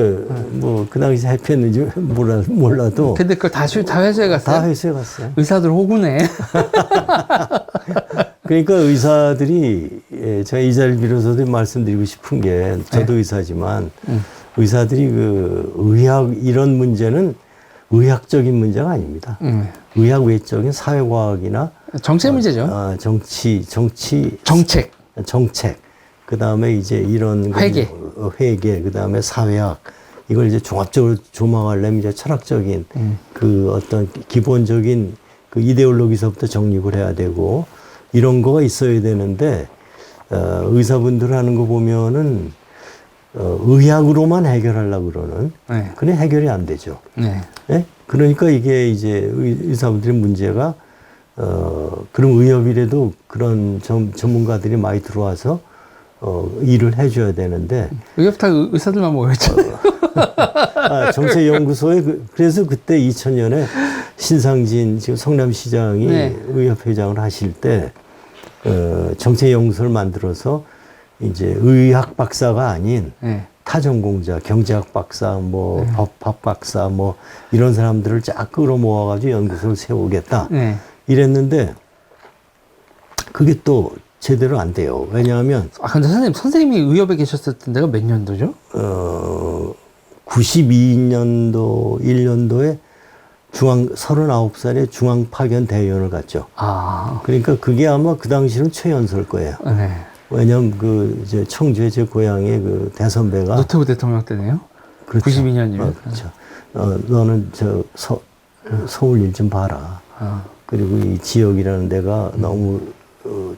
Speaker 2: 뭐 그 당시 해피했는지 몰라도
Speaker 1: 근데 그걸 다 회수해 갔어요?
Speaker 2: 다 회수해 갔어요.
Speaker 1: 의사들 호구네.
Speaker 2: 그러니까 의사들이 제가 이 자리를 빌어서도 말씀드리고 싶은 게 저도 의사지만 의사들이 그 의학 이런 문제는 의학적인 문제가 아닙니다. 의학 외적인 사회과학이나
Speaker 1: 정책 문제죠.
Speaker 2: 정책. 그 다음에 이제 이런 회계, 그 다음에 사회학 이걸 이제 종합적으로 조망하려면 이제 철학적인 그 어떤 기본적인 그 이데올로기서부터 정립을 해야 되고 이런 거가 있어야 되는데 의사분들 하는 거 보면은 의학으로만 해결하려고 그러는
Speaker 1: 네.
Speaker 2: 그래 해결이 안 되죠.
Speaker 1: 네.
Speaker 2: 네? 그러니까 이게 이제 의사분들의 문제가 그럼 의협이라도 그런 전문가들이 많이 들어와서 일을 해줘야 되는데
Speaker 1: 의협 다 의사들만 모였잖아요.
Speaker 2: 정책연구소에 그래서 그때 2000년에 신상진 지금 성남시장이
Speaker 1: 네.
Speaker 2: 의협회장을 하실 때 정책연구소를 만들어서 이제 의학 박사가 아닌
Speaker 1: 네.
Speaker 2: 타전공자, 경제학 박사, 뭐 법 박사, 뭐 이런 사람들을 쫙 끌어모아가지고 연구소를 세우겠다.
Speaker 1: 네.
Speaker 2: 이랬는데 그게 또 제대로 안 돼요. 왜냐하면
Speaker 1: 근데 선생님이 의협에 계셨을 때가 몇 년도죠?
Speaker 2: 92년도 1년도에 39살에 중앙 파견 대위원을 갔죠. 그러니까 그게 아마 그 당시는 최연소일 거예요.
Speaker 1: 네.
Speaker 2: 왜냐면 이제 청주의 제 고향의 그 대선배가
Speaker 1: 노태우 대통령 때네요.
Speaker 2: 그렇죠.
Speaker 1: 92년이면.
Speaker 2: 그렇죠. 너는 서울 일 좀 봐라. 그리고 이 지역이라는 데가 너무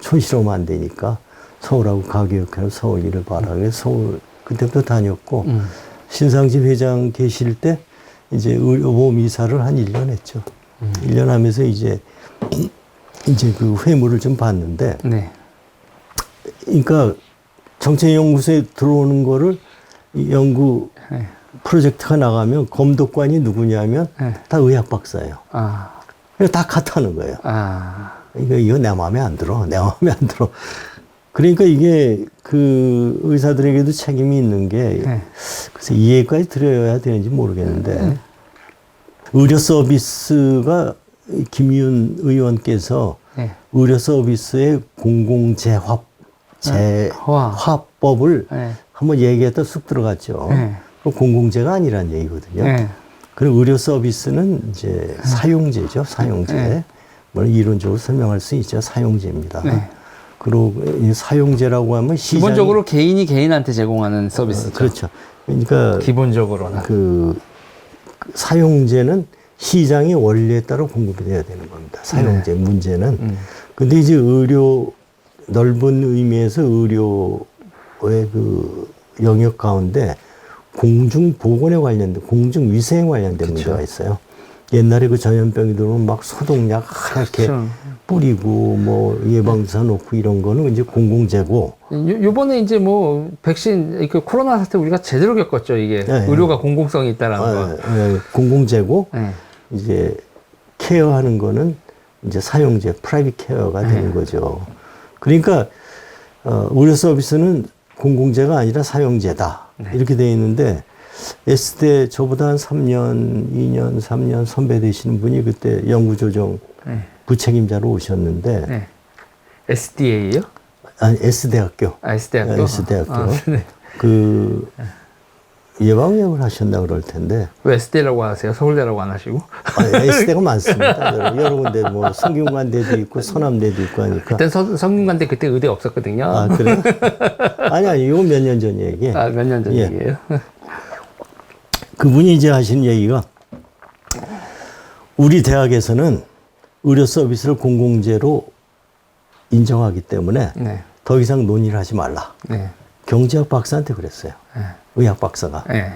Speaker 2: 촌스러우면 안 되니까 서울하고 가교육해서 서울 일을 봐라. 그래서 서울 그때부터 다녔고 신상진 회장 계실 때 이제 의료보험 이사를 한 1년 했죠. 1년 하면서 이제 그 회무를 좀 봤는데
Speaker 1: 네.
Speaker 2: 그러니까 정책연구소에 들어오는 거를 연구
Speaker 1: 네.
Speaker 2: 프로젝트가 나가면 검독관이 누구냐면
Speaker 1: 네.
Speaker 2: 다 의학 박사예요. 그래서 다 카트하는 거예요. 이거 내 마음에 안 들어. 내 마음에 안 들어. 그러니까 이게 그 의사들에게도 책임이 있는 게
Speaker 1: 네.
Speaker 2: 그래서 이해까지 드려야 되는지 모르겠는데 의료 서비스가 김의원 의원께서
Speaker 1: 네.
Speaker 2: 의료 서비스의 공공재화법을
Speaker 1: 네.
Speaker 2: 한번 얘기했다 쑥 들어갔죠.
Speaker 1: 네.
Speaker 2: 그 공공재가 아니란 얘기거든요.
Speaker 1: 네.
Speaker 2: 그리고 의료 서비스는 이제 사용제죠, 사용제.
Speaker 1: 네.
Speaker 2: 뭐 이론적으로 설명할 수 있죠. 사용제입니다.
Speaker 1: 네.
Speaker 2: 그리고 이 사용제라고 하면 시장이
Speaker 1: 기본적으로 개인이 개인한테 제공하는 서비스죠.
Speaker 2: 그렇죠. 그러니까
Speaker 1: 기본적으로는.
Speaker 2: 그 사용제는 시장의 원리에 따라 공급이 돼야 되는 겁니다. 사용제 문제는. 근데 이제 의료 넓은 의미에서 의료의 그 영역 가운데 공중보건에 관련된 공중위생에 관련된 문제가 있어요. 옛날에 그 전염병이 들어오면 막 소독약 하얗게 뿌리고 뭐 예방주사 놓고 이런 거는 이제 공공재고.
Speaker 1: 요번에 이제 뭐 백신 그 코로나 사태 우리가 제대로 겪었죠. 이게
Speaker 2: 네,
Speaker 1: 의료가 공공성이 있다라는 거.
Speaker 2: 공공재고
Speaker 1: 네.
Speaker 2: 이제 케어하는 거는 이제 사용제 프라이빗 케어가 되는 거죠. 그러니까 의료 서비스는 공공재가 아니라 사용제다. 이렇게 돼 있는데 S대 저보다 한 3년, 2년, 3년 선배 되시는 분이 그때 연구조정 부책임자로 오셨는데
Speaker 1: 네. SDA요?
Speaker 2: 아니 S대학교.
Speaker 1: 아, S대학교?
Speaker 2: S대학교.
Speaker 1: 아, 네.
Speaker 2: 그 예방역을 하셨나 그럴 텐데.
Speaker 1: 왜 S대라고 하세요? 서울대라고 안 하시고?
Speaker 2: S대가 많습니다. 여러 군데 뭐 성균관대도 있고 서남대도 있고 하니까.
Speaker 1: 그때 성균관대 그때 의대 없었거든요.
Speaker 2: 아, 그래요? 아니, 이거 몇 년 전 얘기예요.
Speaker 1: 아, 몇 년 전
Speaker 2: 예.
Speaker 1: 얘기예요?
Speaker 2: 그분이 이제 하신 얘기가 우리 대학에서는 의료 서비스를 공공재로 인정하기 때문에
Speaker 1: 네.
Speaker 2: 더 이상 논의를 하지 말라.
Speaker 1: 네.
Speaker 2: 경제학 박사한테 그랬어요.
Speaker 1: 네.
Speaker 2: 의학 박사가.
Speaker 1: 네.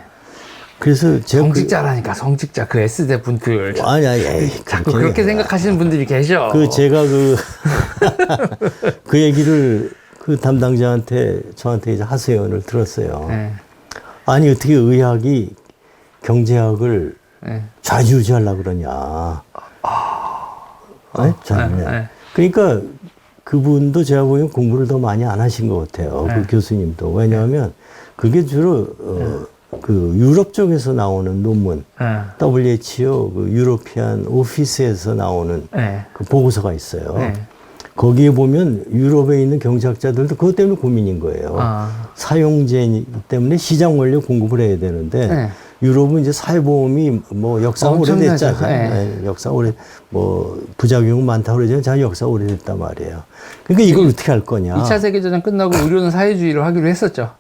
Speaker 2: 그래서 제가
Speaker 1: 성직자라니까, 성직자. 그 S대 분들.
Speaker 2: 아니,
Speaker 1: 자꾸 그렇게 생각하시는 분들이 계셔.
Speaker 2: 제가 그 얘기를 그 담당자한테 저한테 이제 하소연을 들었어요.
Speaker 1: 네.
Speaker 2: 아니, 어떻게 의학이 경제학을
Speaker 1: 네.
Speaker 2: 좌지우지하려고 그러냐. 네?
Speaker 1: 네.
Speaker 2: 그러니까 그분도 제가 보기엔 공부를 더 많이 안 하신 것 같아요. 그 교수님도. 왜냐하면 그게 주로 그 유럽 쪽에서 나오는 논문, WHO 그 유로피안 오피스에서 나오는 그 보고서가 있어요. 거기에 보면 유럽에 있는 경제학자들도 그것 때문에 고민인 거예요. 사용제 때문에 시장 원리 공급을 해야 되는데 유럽은 이제 사회보험이 뭐 역사가 오래됐잖아요. 역사가 뭐 부작용은 많다고 그러지만 자 역사가 오래됐단 말이에요. 그러니까 이걸 어떻게 할 거냐.
Speaker 1: 2차 세계대전 끝나고 의료는 사회주의로 하기로 했었죠.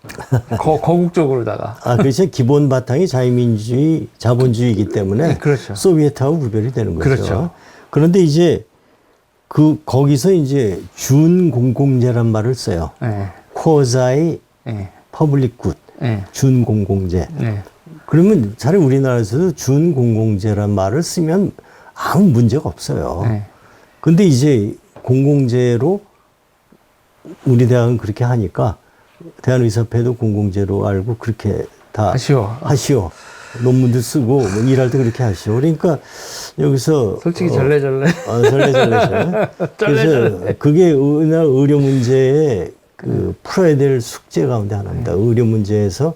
Speaker 1: 거국적으로다가.
Speaker 2: 그렇죠. 기본 바탕이 자유민주주의, 자본주의이기 때문에
Speaker 1: 네, 그렇죠.
Speaker 2: 소비에트하고 구별이 되는 거죠.
Speaker 1: 그렇죠.
Speaker 2: 그런데 이제 거기서 이제 준공공재란 말을 써요. 쿼자이 퍼블릭 굿, 준공공재. 그러면 차라리 우리나라에서도 준공공재란 말을 쓰면 아무 문제가 없어요. 근데 이제 공공재로 우리 대학은 그렇게 하니까 대한의사협회도 공공재로 알고 그렇게 다 하시오. 논문도 쓰고 뭐 일할 때 그렇게 하시오. 그러니까 여기서
Speaker 1: 솔직히 절레절레.
Speaker 2: 절레절레죠. 그래서 그게 우리나라 의료 문제의 풀어야 될 숙제 가운데 하나입니다. 의료 문제에서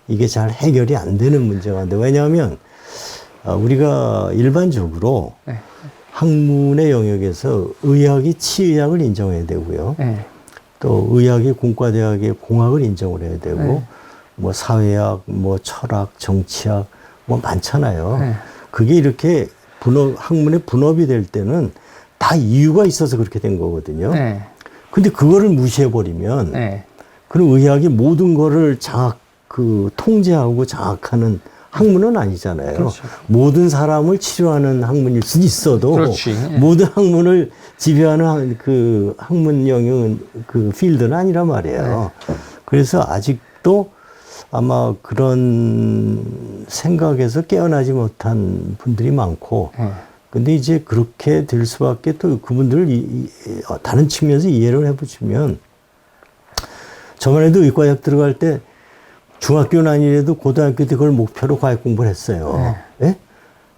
Speaker 2: 이게 잘 해결이 안 되는 문제가 있는데 왜냐하면 우리가 일반적으로 학문의 영역에서 의학이 치의학을 인정해야 되고요. 또 의학이 공과대학의 공학을 인정을 해야 되고 뭐 사회학, 뭐 철학, 정치학 뭐 많잖아요. 그게 이렇게 학문의 분업이 될 때는 다 이유가 있어서 그렇게 된 거거든요. 근데 그거를 무시해버리면 그럼 의학이 모든 거를 통제하고 장악하는 학문은 아니잖아요.
Speaker 1: 그렇죠.
Speaker 2: 모든 사람을 치료하는 학문일 수는 있어도 모든 학문을 지배하는 그 학문 영역은 그 필드는 아니란 말이에요. 그래서 아직도 아마 그런 생각에서 깨어나지 못한 분들이 많고 근데 이제 그렇게 될 수밖에 또 그분들을 다른 측면에서 이해를 해보시면 저만 해도 의과대학 들어갈 때 중학교는 아니래도 고등학교 때 그걸 목표로 과학 공부를 했어요. 예?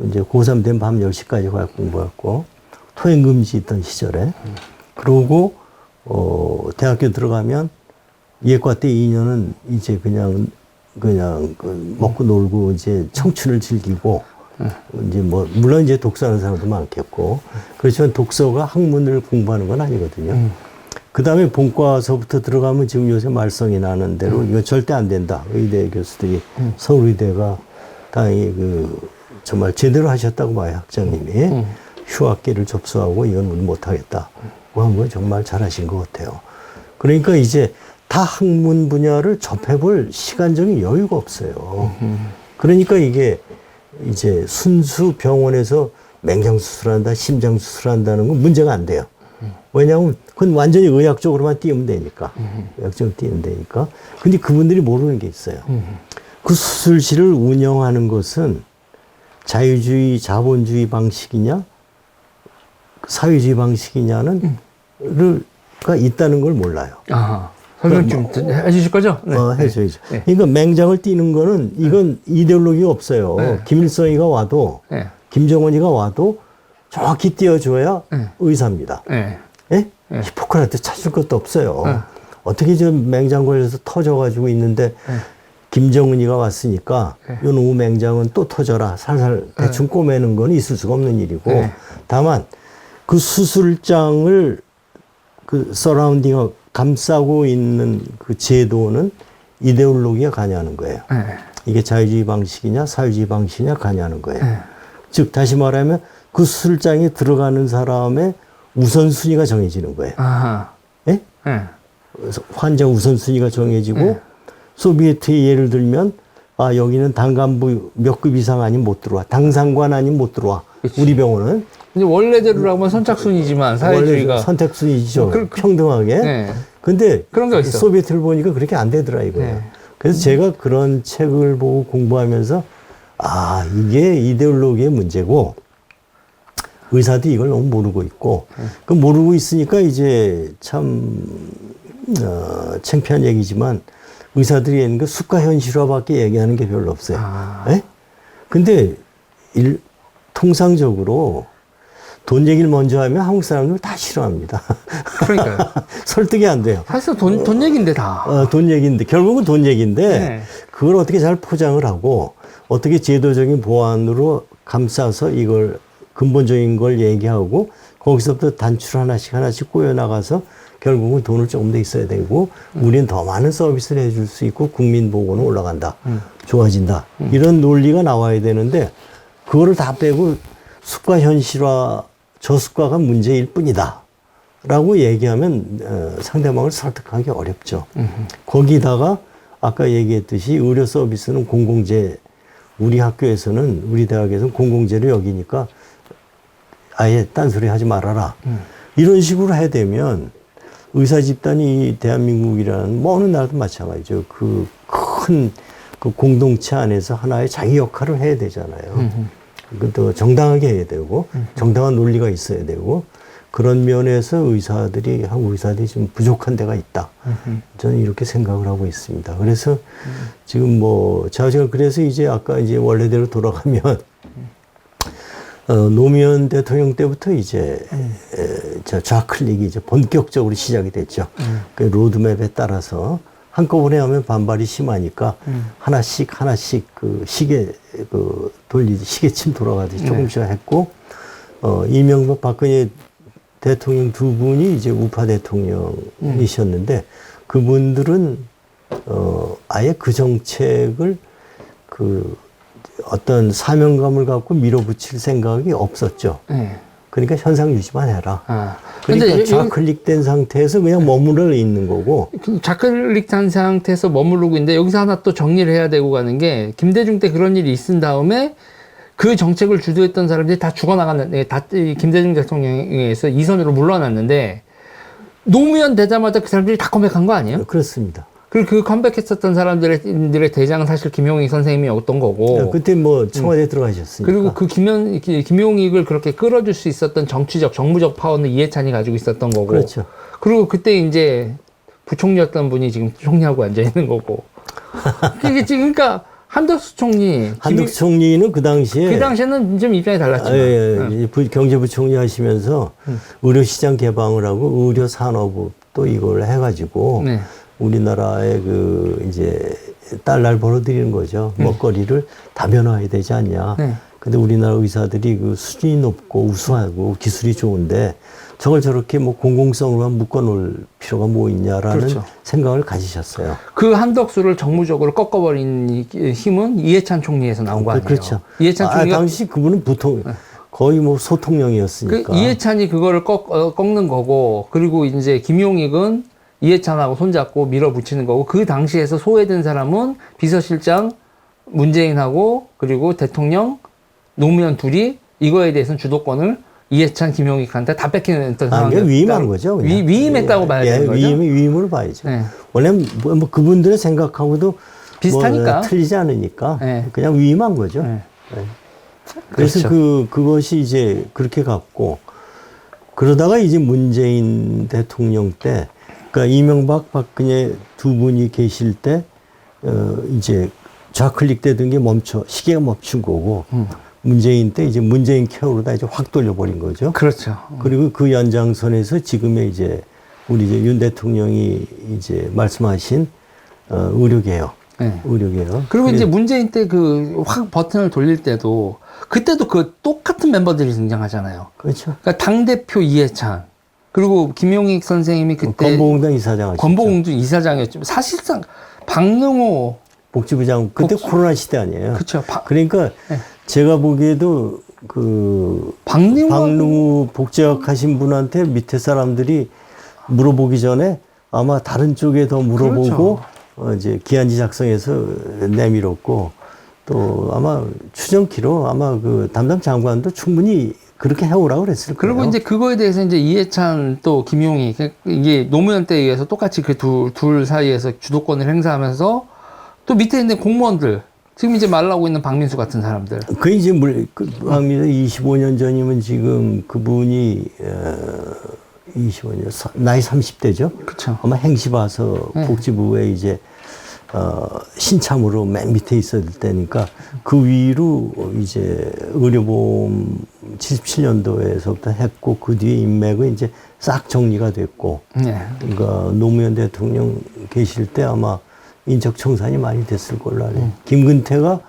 Speaker 2: 이제 고3 된 밤 10시까지 과학 공부했고, 토행금지 있던 시절에. 그러고, 대학교 들어가면 예과 때 2년은 이제 그냥 먹고 놀고 이제 청춘을 즐기고, 이제 뭐, 물론 이제 독서하는 사람도 많겠고, 그렇지만 독서가 학문을 공부하는 건 아니거든요. 그 다음에 본과서부터 들어가면 지금 요새 말썽이 나는 대로 이거 절대 안 된다. 의대 교수들이 서울의대가 다행히 정말 제대로 하셨다고 봐요, 학장님이. 휴학기를 접수하고 이건 우리 못하겠다. 그거 한 건 정말 잘하신 것 같아요. 그러니까 이제 타 학문 분야를 접해볼 시간적인 여유가 없어요. 그러니까 이게 이제 순수 병원에서 맹장 수술한다, 심장 수술한다는 건 문제가 안 돼요. 왜냐하면 그건 완전히 의학적으로만 띄우면 되니까. 의학적으로 띄우면 되니까. 근데 그분들이 모르는 게 있어요. 그 수술실을 운영하는 것은 자유주의, 자본주의 방식이냐, 사회주의 방식이냐는, 가 있다는 걸 몰라요.
Speaker 1: 아, 설명 좀 해주실 거죠? 네.
Speaker 2: 해줘야죠.
Speaker 1: 네.
Speaker 2: 그러니까 맹장을 띄는 거는 이건 이데올로기가 없어요.
Speaker 1: 네.
Speaker 2: 김일성이가 와도,
Speaker 1: 네.
Speaker 2: 김정은이가 와도 정확히 띄워줘야
Speaker 1: 네.
Speaker 2: 의사입니다.
Speaker 1: 네.
Speaker 2: 예?
Speaker 1: 네.
Speaker 2: 히포크라테 찾을 것도 없어요.
Speaker 1: 네.
Speaker 2: 어떻게 저 맹장 걸려서 터져가지고 있는데 김정은이가 왔으니까 요 놈의 맹장은 또 터져라. 살살 대충 꼬매는 건 있을 수가 없는 일이고
Speaker 1: 네.
Speaker 2: 다만 그 수술장을 그 서라운딩을 감싸고 있는 그 제도는 이데올로기가 관여하는 거예요.
Speaker 1: 네.
Speaker 2: 이게 자유주의 방식이냐 사회주의 방식이냐 관여하는 거예요.
Speaker 1: 네.
Speaker 2: 즉 다시 말하면 그 수술장에 들어가는 사람의 우선순위가 정해지는 거예요.
Speaker 1: 아하.
Speaker 2: 예?
Speaker 1: 네.
Speaker 2: 그래서 환자 우선순위가 정해지고
Speaker 1: 네.
Speaker 2: 소비에트의 예를 들면 아 여기는 당간부 몇 급 이상 아니면 못 들어와. 당상관 아니면 못 들어와.
Speaker 1: 그치.
Speaker 2: 우리 병원은
Speaker 1: 이제 원래대로라면 선착순이지만 사회주의가
Speaker 2: 원래 선택순위죠.
Speaker 1: 그-
Speaker 2: 평등하게.
Speaker 1: 네.
Speaker 2: 근데
Speaker 1: 그런 게 있어.
Speaker 2: 소비에트를 보니까 그렇게 안 되더라 이거예요.
Speaker 1: 네.
Speaker 2: 그래서 제가 그런 책을 보고 공부하면서 아 이게 이데올로기의 문제고 의사도 이걸 너무 모르고 있고 그 모르고 있으니까 이제 참 창피한 얘기지만 의사들이 있는 그 수가 현실화밖에 얘기하는 게 별로 없어요.
Speaker 1: 아.
Speaker 2: 예? 근데 통상적으로 돈 얘기를 먼저 하면 한국 사람들 다 싫어합니다.
Speaker 1: 그러니까요.
Speaker 2: 설득이 안 돼요.
Speaker 1: 사실 돈 얘기인데 다.
Speaker 2: 돈 얘기인데 결국은 돈 얘기인데
Speaker 1: 네.
Speaker 2: 그걸 어떻게 잘 포장을 하고 어떻게 제도적인 보완으로 감싸서 이걸 근본적인 걸 얘기하고 거기서부터 단추를 하나씩 꼬여 나가서 결국은 돈을 조금 더 있어야 되고 우리는 더 많은 서비스를 해줄 수 있고 국민 보고는 올라간다. 좋아진다. 이런 논리가 나와야 되는데 그거를 다 빼고 수가 현실화 저수가가 문제일 뿐이다. 라고 얘기하면 상대방을 설득하기 어렵죠. 거기다가 아까 얘기했듯이 의료 서비스는 공공재, 우리 학교에서는 우리 대학에서는 공공재를 여기니까 아예 딴소리 하지 말아라. 이런 식으로 해야 되면 의사 집단이 대한민국이라는 뭐 어느 나라도 마찬가지죠. 그 큰 그 공동체 안에서 하나의 자기 역할을 해야 되잖아요. 그것도 정당하게 해야 되고 정당한 논리가 있어야 되고 그런 면에서 의사들이 한국 의사들이 좀 부족한 데가 있다. 저는 이렇게 생각을 하고 있습니다. 그래서 지금 뭐 제가 그래서 이제 아까 이제 원래대로 돌아가면 노무현 대통령 때부터 이제 좌클릭이 이제 본격적으로 시작이 됐죠. 그 로드맵에 따라서 한꺼번에 하면 반발이 심하니까 하나씩 그 시계 시계침 돌아가듯이 조금씩 했고 이명박 박근혜 대통령 두 분이 이제 우파 대통령이셨는데 그분들은 아예 그 정책을 그 어떤 사명감을 갖고 밀어붙일 생각이 없었죠.
Speaker 1: 네.
Speaker 2: 그러니까 현상 유지만 해라.
Speaker 1: 아.
Speaker 2: 그러니까
Speaker 1: 근데
Speaker 2: 좌클릭된 상태에서 그냥 머무르 있는 거고.
Speaker 1: 좌클릭한 상태에서 머무르고 있는데 여기서 하나 또 정리를 해야 되고 가는 게 김대중 때 그런 일이 있은 다음에 그 정책을 주도했던 사람들이 다 죽어나갔는데 다 김대중 대통령에서 이선으로 물러났는데 노무현 되자마자 그 사람들이 다 컴백한 거 아니에요?
Speaker 2: 그렇습니다.
Speaker 1: 그리고 그 컴백했었던 사람들의 대장은 사실 김용익 선생님이었던 거고.
Speaker 2: 그때 뭐 청와대 들어가셨으니까.
Speaker 1: 그리고 그 김용익을 그렇게 끌어줄 수 있었던 정치적, 정무적 파워는 이해찬이 가지고 있었던 거고.
Speaker 2: 그렇죠.
Speaker 1: 그리고 그때 이제 부총리였던 분이 지금 총리하고 앉아 있는 거고. 그러니까 한덕수 총리.
Speaker 2: 한덕수 총리는 그
Speaker 1: 당시에는 좀 입장이 달랐지만.
Speaker 2: 경제부총리 하시면서 의료시장 개방을 하고 의료산업부 또 이걸 해가지고.
Speaker 1: 네.
Speaker 2: 우리나라의 그 이제 달러를 벌어들이는 거죠. 먹거리를 다변화해야 되지 않냐.
Speaker 1: 네.
Speaker 2: 근데 우리나라 의사들이 그 수준이 높고 우수하고 기술이 좋은데 저걸 저렇게 뭐 공공성으로만 묶어놓을 필요가 뭐 있냐라는
Speaker 1: 그렇죠.
Speaker 2: 생각을 가지셨어요.
Speaker 1: 그 한덕수를 정무적으로 꺾어버린 힘은 이해찬 총리에서 나온 거 아니에요?
Speaker 2: 그렇죠.
Speaker 1: 이해찬 총리가
Speaker 2: 당시 그분은 거의 뭐 소통령이었으니까.
Speaker 1: 이해찬이 그거를 꺾는 거고, 그리고 이제 김용익은 이해찬하고 손잡고 밀어붙이는 거고, 그 당시에서 소외된 사람은 비서실장 문재인하고 그리고 대통령 노무현 둘이 이거에 대해서는 주도권을 이해찬 김용익한테 다 뺏기는 상황이었다.
Speaker 2: 위임한 거죠. 그냥.
Speaker 1: 위임했다고 봐야 되는 거죠.
Speaker 2: 위임으로 봐야죠.
Speaker 1: 네.
Speaker 2: 원래 뭐 그분들의 생각하고도
Speaker 1: 비슷하니까.
Speaker 2: 뭐 틀리지 않으니까
Speaker 1: 네.
Speaker 2: 그냥 위임한 거죠.
Speaker 1: 네.
Speaker 2: 네. 그래서
Speaker 1: 그렇죠.
Speaker 2: 그것이 이제 그렇게 갔고, 그러다가 이제 문재인 대통령 때, 그러니까 이명박, 박근혜 두 분이 계실 때, 이제 좌클릭 되던 게 시계가 멈춘 거고, 문재인 때 이제 문재인 케어로다 이제 확 돌려버린 거죠.
Speaker 1: 그렇죠.
Speaker 2: 그리고 그 연장선에서 지금의 이제 우리 이제 윤 대통령이 이제 말씀하신 의료개혁.
Speaker 1: 네.
Speaker 2: 의료개혁.
Speaker 1: 그리고 이제 문재인 때 그 확 버튼을 돌릴 때도 그때도 그 똑같은 멤버들이 등장하잖아요.
Speaker 2: 그렇죠.
Speaker 1: 그러니까 당대표 이해찬, 그리고 김용익 선생님이 그때
Speaker 2: 건보공단 이사장 하셨죠.
Speaker 1: 건보공단 이사장이었죠. 사실상 박능호
Speaker 2: 복지부장 그때 코로나 시대 아니에요.
Speaker 1: 그렇죠.
Speaker 2: 그러니까
Speaker 1: 네.
Speaker 2: 제가 보기에도 박능우 복지학 하신 분한테 밑에 사람들이 물어보기 전에 아마 다른 쪽에 더 물어보고
Speaker 1: 그렇죠.
Speaker 2: 이제 기한지 작성해서 내밀었고, 또 아마 추정키로 아마 그 담당 장관도 충분히 그렇게 해오라고 그랬을 거예요.
Speaker 1: 그리고 이제 그거에 대해서 이제 이해찬 또 김용희, 이게 노무현 때에 의해서 똑같이 그 둘 사이에서 주도권을 행사하면서 또 밑에 있는 공무원들, 지금 이제 말하고 있는 박민수 같은 사람들.
Speaker 2: 그 이제 박민수 25년 전이면 지금 그분이 25년 나이 30대죠.
Speaker 1: 그렇죠.
Speaker 2: 아마 행시 봐서
Speaker 1: 네.
Speaker 2: 복지부에 이제 신참으로 맨 밑에 있을 때니까 그 위로 이제 의료보험 77년도에서부터 했고, 그 뒤에 인맥은 이제 싹 정리가 됐고,
Speaker 1: 네.
Speaker 2: 그러니까 노무현 대통령 계실 때 아마 인적 청산이 많이 됐을 걸로 알아요. 김근태가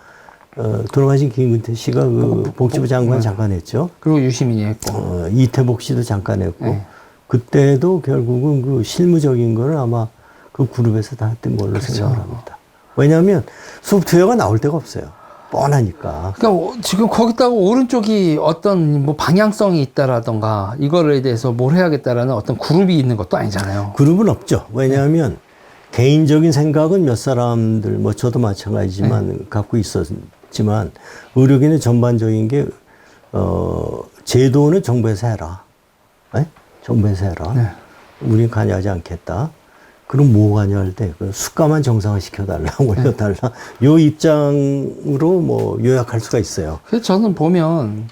Speaker 2: 돌아가신 김근태 씨가 그 복지부 장관 잠깐 했죠.
Speaker 1: 그리고 유시민이 했고.
Speaker 2: 이태복 씨도 잠깐 했고,
Speaker 1: 네.
Speaker 2: 그때도 결국은 그 실무적인 거는 아마 그 그룹에서 다 했던 걸로
Speaker 1: 그렇죠.
Speaker 2: 생각을 합니다. 왜냐하면 소프트웨어가 나올 데가 없어요. 뻔하니까.
Speaker 1: 그러니까 지금 거기다가 오른쪽이 어떤 뭐 방향성이 있다라던가 이거에 대해서 뭘 해야겠다라는 어떤 그룹이 있는 것도 아니잖아요.
Speaker 2: 그룹은 없죠. 왜냐하면 개인적인 생각은 몇 사람들, 뭐 저도 마찬가지지만 갖고 있었지만, 의료계는 전반적인 게 제도는 정부에서 해라. 네? 정부에서 해라.
Speaker 1: 네.
Speaker 2: 우린 관여하지 않겠다. 그럼 뭐 관여할 때? 그 수가만 정상화 시켜달라, 올려달라. 요 입장으로 뭐 요약할 수가 있어요.
Speaker 1: 그래서 저는 보면,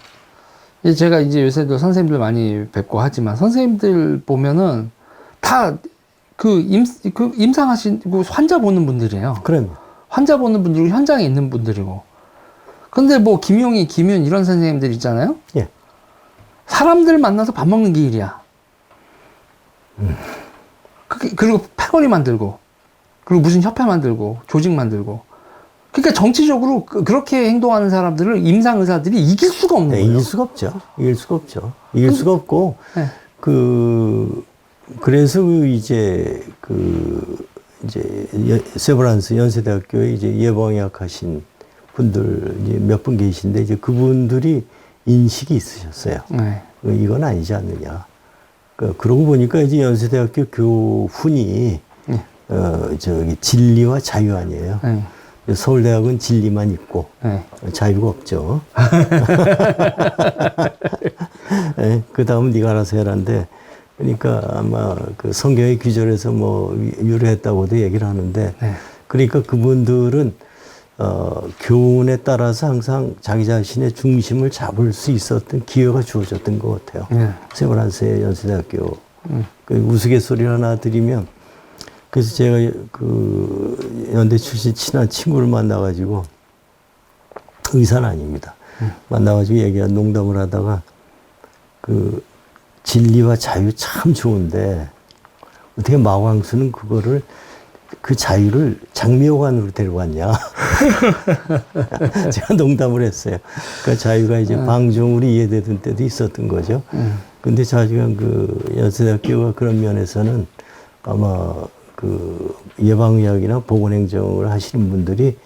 Speaker 1: 제가 이제 요새도 선생님들 많이 뵙고 하지만, 선생님들 보면은 다 임상하시고 환자 보는 분들이에요.
Speaker 2: 그럼.
Speaker 1: 환자 보는 분들이고 현장에 있는 분들이고. 근데 뭐 김용희, 김윤 이런 선생님들 있잖아요.
Speaker 2: 예.
Speaker 1: 사람들 만나서 밥 먹는 게 일이야. 그리고 패거리 만들고, 그리고 무슨 협회 만들고, 조직 만들고. 그러니까 정치적으로 그렇게 행동하는 사람들을 임상 의사들이 이길 수가 없는 거예요.
Speaker 2: 이길 수가 없죠. 이길 수가 없죠. 이길 수가 없고,
Speaker 1: 네.
Speaker 2: 그래서 이제 세브란스 연세대학교에 이제 예방의학 하신 분들 몇 분 계신데, 이제 그분들이 인식이 있으셨어요.
Speaker 1: 네.
Speaker 2: 이건 아니지 않느냐. 그러고 보니까 이제 연세대학교 교훈이,
Speaker 1: 네.
Speaker 2: 진리와 자유 아니에요.
Speaker 1: 네.
Speaker 2: 서울대학은 진리만 있고,
Speaker 1: 네.
Speaker 2: 자유가 없죠. 네, 그 다음은 네가 알아서 해라인데, 그러니까 아마 그 성경의 귀절에서 뭐 유래했다고도 얘기를 하는데,
Speaker 1: 네.
Speaker 2: 그러니까 그분들은 교훈에 따라서 항상 자기 자신의 중심을 잡을 수 있었던 기회가 주어졌던 것 같아요.
Speaker 1: 네.
Speaker 2: 세브란스의 연세대학교 그 우스갯소리를 하나 드리면, 그래서 제가 그 연대 출신 친한 친구를 만나가지고, 의사는 아닙니다. 만나가지고 농담을 하다가, 진리와 자유 참 좋은데 어떻게 마광수는 그 자유를 장미호관으로 데려왔냐. 제가 농담을 했어요. 그러니까 자유가 이제 방종으로 이해되던 때도 있었던 거죠. 근데 자기가 연세대학교가 그런 면에서는 아마 예방의학이나 보건행정을 하시는 분들이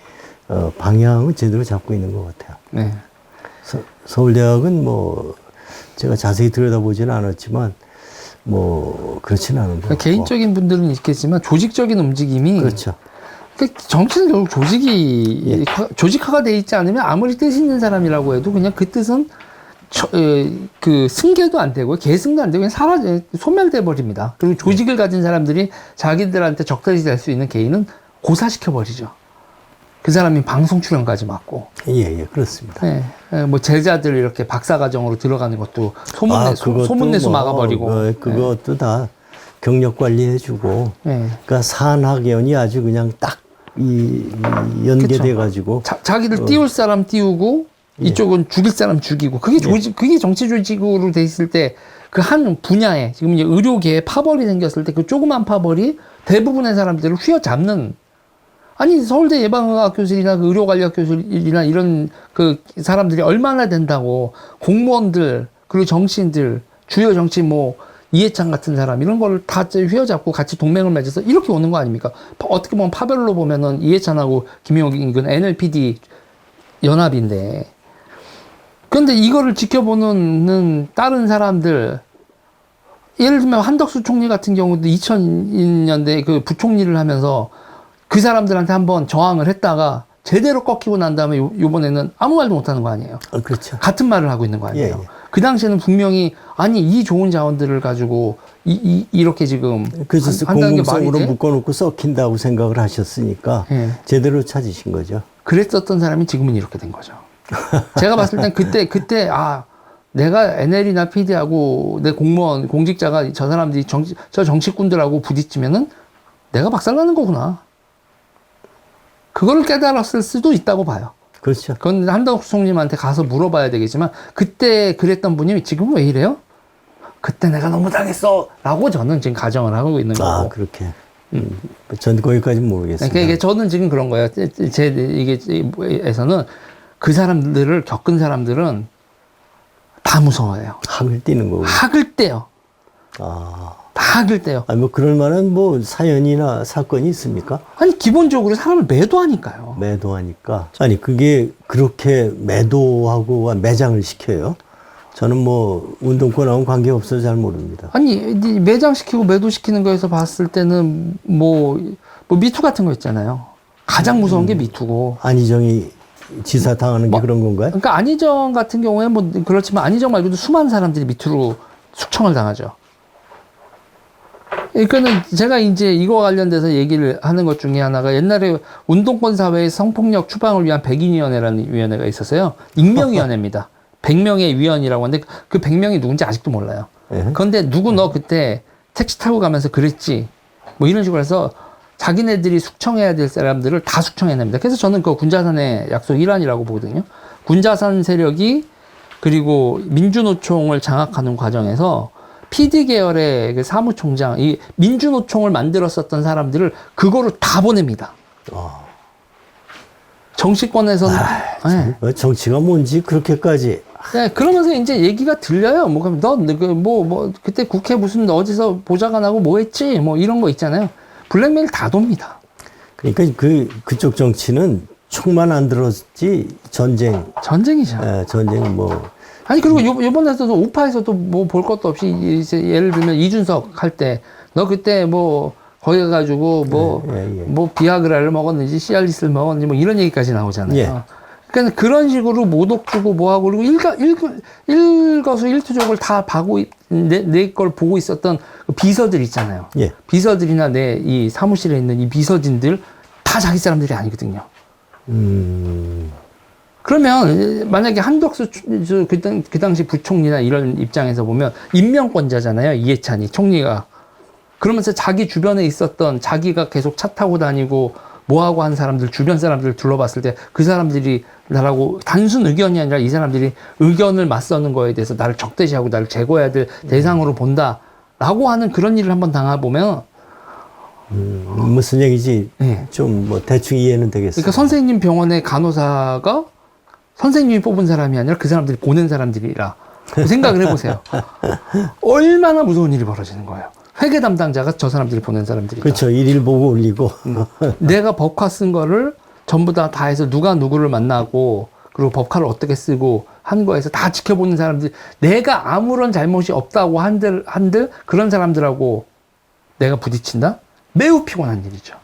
Speaker 2: 방향을 제대로 잡고 있는 것 같아요.
Speaker 1: 네.
Speaker 2: 서울대학은 뭐 제가 자세히 들여다보지는 않았지만 뭐 그렇지는 않은 것 같고.
Speaker 1: 개인적인 분들은 있겠지만 조직적인 움직임이
Speaker 2: 그렇죠.
Speaker 1: 정치는 결국 조직이 조직화가 돼 있지 않으면 아무리 뜻 있는 사람이라고 해도 그냥 그 뜻은 그 승계도 안 되고 계승도 안 되고 그냥 소멸돼 버립니다. 그리고 조직을 가진 사람들이 자기들한테 적대시 될 수 있는 개인은 고사시켜 버리죠. 그 사람이 방송 출연까지 맡고.
Speaker 2: 예, 그렇습니다.
Speaker 1: 뭐 제자들 이렇게 박사 과정으로 들어가는 것도 소문내서
Speaker 2: 뭐,
Speaker 1: 막아버리고.
Speaker 2: 그것도 다 경력 관리해주고. 그러니까 산학연이 아주 그냥 딱 연계돼가지고.
Speaker 1: 자기를 띄울 사람 띄우고 이쪽은 죽일 사람 죽이고. 그게 그게 정치 조직으로 돼 있을 때 그 한 분야에 지금 이제 의료계에 파벌이 생겼을 때 그 조그만 파벌이 대부분의 사람들을 휘어잡는. 아니 서울대 예방의학 교실이나 그 의료관리학 교실이나 이런 그 사람들이 얼마나 된다고 공무원들 그리고 정치인들 주요 정치인 뭐 이해찬 같은 사람 이런 걸 다 휘어잡고 같이 동맹을 맺어서 이렇게 오는 거 아닙니까? 어떻게 보면 파별로 보면은 이해찬하고 김용익은 이건 NLPD 연합인데 그런데 이거를 지켜보는 다른 사람들 예를 들면 한덕수 총리 같은 경우도 2000년대 그 부총리를 하면서 그 사람들한테 한번 저항을 했다가 제대로 꺾이고 난 다음에 요번에는 아무 말도 못하는 거 아니에요.
Speaker 2: 그렇죠.
Speaker 1: 같은 말을 하고 있는 거 아니에요.
Speaker 2: 예.
Speaker 1: 그 당시에는 분명히 아니 이 좋은 자원들을 가지고 이렇게 지금
Speaker 2: 그래서 공공성으로 묶어놓고 썩힌다고 생각을 하셨으니까 제대로 찾으신 거죠.
Speaker 1: 그랬었던 사람이 지금은 이렇게 된 거죠. 제가 봤을 땐 그때 내가 NL이나 PD하고 내 공무원 공직자가 저 사람들이 저 정치꾼들하고 부딪히면은 내가 박살나는 거구나. 그걸 깨달았을 수도 있다고 봐요.
Speaker 2: 그렇죠.
Speaker 1: 그건 한덕수 총리한테 가서 물어봐야 되겠지만 그때 그랬던 분이 지금 왜 이래요? 그때 내가 너무 당했어 라고 저는 지금 가정을 하고 있는 거고.
Speaker 2: 그렇게. 전 거기까지는 모르겠습니다.
Speaker 1: 그러니까 저는 지금 그런 거예요. 에서는 그 사람들을 겪은 사람들은 다 무서워해요.
Speaker 2: 학을 띄는 거고.
Speaker 1: 학을 떼요. 다 학을 떼요.
Speaker 2: 뭐 그럴 만한 뭐 사연이나 사건이 있습니까?
Speaker 1: 아니 기본적으로 사람을 매도하니까요.
Speaker 2: 매도하니까. 아니 그게 그렇게 매도하고 매장을 시켜요? 저는 뭐 운동권하고는 관계없어서 잘 모릅니다.
Speaker 1: 아니 매장시키고 매도시키는 거에서 봤을 때는 뭐 미투 같은 거 있잖아요. 가장 무서운 게 미투고.
Speaker 2: 안희정이 지사 당하는 게 그런 건가요?
Speaker 1: 그러니까 안희정 같은 경우에 뭐 그렇지만 안희정 말고도 수많은 사람들이 미투로 숙청을 당하죠. 그러니까는 제가 이제 이거 관련돼서 얘기를 하는 것 중에 하나가 옛날에 운동권 사회의 성폭력 추방을 위한 백인위원회라는 위원회가 있었어요. 익명위원회입니다. 100명의 위원이라고 하는데 그 100명이 누군지 아직도 몰라요. 그런데 누구 너 그때 택시 타고 가면서 그랬지? 뭐 이런 식으로 해서 자기네들이 숙청해야 될 사람들을 다 숙청해냅니다. 그래서 저는 그 군자산의 약속 일환이라고 보거든요. 군자산 세력이 그리고 민주노총을 장악하는 과정에서 PD 계열의 그 사무총장, 이 민주노총을 만들었었던 사람들을 그거로 다 보냅니다. 정치권에서는.
Speaker 2: 네. 정치가 뭔지 그렇게까지.
Speaker 1: 네, 그러면서 이제 얘기가 들려요. 그때 국회 무슨 어디서 보좌관하고 뭐 했지? 뭐 이런 거 있잖아요. 블랙메일 다 돕니다.
Speaker 2: 그러니까 그쪽 정치는 총만 안 들었지
Speaker 1: 전쟁이죠.
Speaker 2: 네, 전쟁 뭐.
Speaker 1: 아니 그리고 요번에서도 우파에서도 뭐 볼 것도 없이 이제 예를 들면 이준석 할 때 너 그때 뭐 거기 가가지고 뭐 비아그라를 먹었는지 씨알리스를 먹었는지 뭐 이런 얘기까지 나오잖아요. 그러니까 그런 식으로 모독 주고 뭐하고 그리고 일거수일투족을 다 내 걸 보고 있었던 비서들 있잖아요. 비서들이나 내 이 사무실에 있는 이 비서진들 다 자기 사람들이 아니거든요. 그러면 만약에 한덕수 그 당시 부총리나 이런 입장에서 보면 임명권자잖아요. 이해찬이 총리가. 그러면서 자기 주변에 있었던 자기가 계속 차 타고 다니고 뭐하고 한 사람들 주변 사람들을 둘러봤을 때 그 사람들이 나라고 단순 의견이 아니라 이 사람들이 의견을 맞서는 거에 대해서 나를 적대시하고 나를 제거해야 될 대상으로 본다라고 하는 그런 일을 한번 당해보면
Speaker 2: 무슨 얘기지? 좀 뭐 대충 이해는 되겠어요.
Speaker 1: 그러니까 선생님 병원의 간호사가 선생님이 뽑은 사람이 아니라 그 사람들이 보낸 사람들이라 생각을 해보세요. 얼마나 무서운 일이 벌어지는 거예요. 회계 담당자가 저 사람들이 보낸 사람들이다.
Speaker 2: 그렇죠. 일일 보고 올리고.
Speaker 1: 내가 법화 쓴 거를 전부 다 해서 누가 누구를 만나고 그리고 법칼을 어떻게 쓰고 한 거에서 다 지켜보는 사람들, 내가 아무런 잘못이 없다고 한들 그런 사람들하고 내가 부딪힌다? 매우 피곤한 일이죠.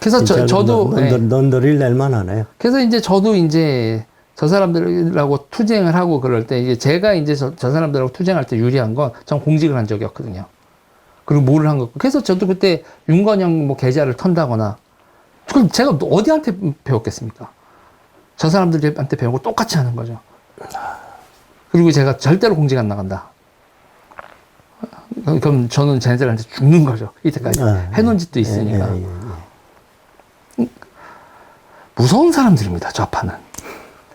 Speaker 1: 그래서 저도
Speaker 2: 넌더리를 낼만 하네요.
Speaker 1: 그래서 이제 저도 이제 저 사람들하고 투쟁을 하고 그럴 때 이제 제가 이제 저 사람들하고 투쟁할 때 유리한 건 전 공직을 한 적이 없거든요. 그리고 뭐를 한 거. 그래서 저도 그때 윤건영 뭐 계좌를 턴다거나 그럼 제가 어디한테 배웠겠습니까? 저 사람들한테 배우고 똑같이 하는 거죠. 그리고 제가 절대로 공직 안 나간다. 그럼 저는 쟤네들한테 죽는 거죠. 이때까지 해놓은 짓도 있으니까. 무서운 사람들입니다, 좌파는.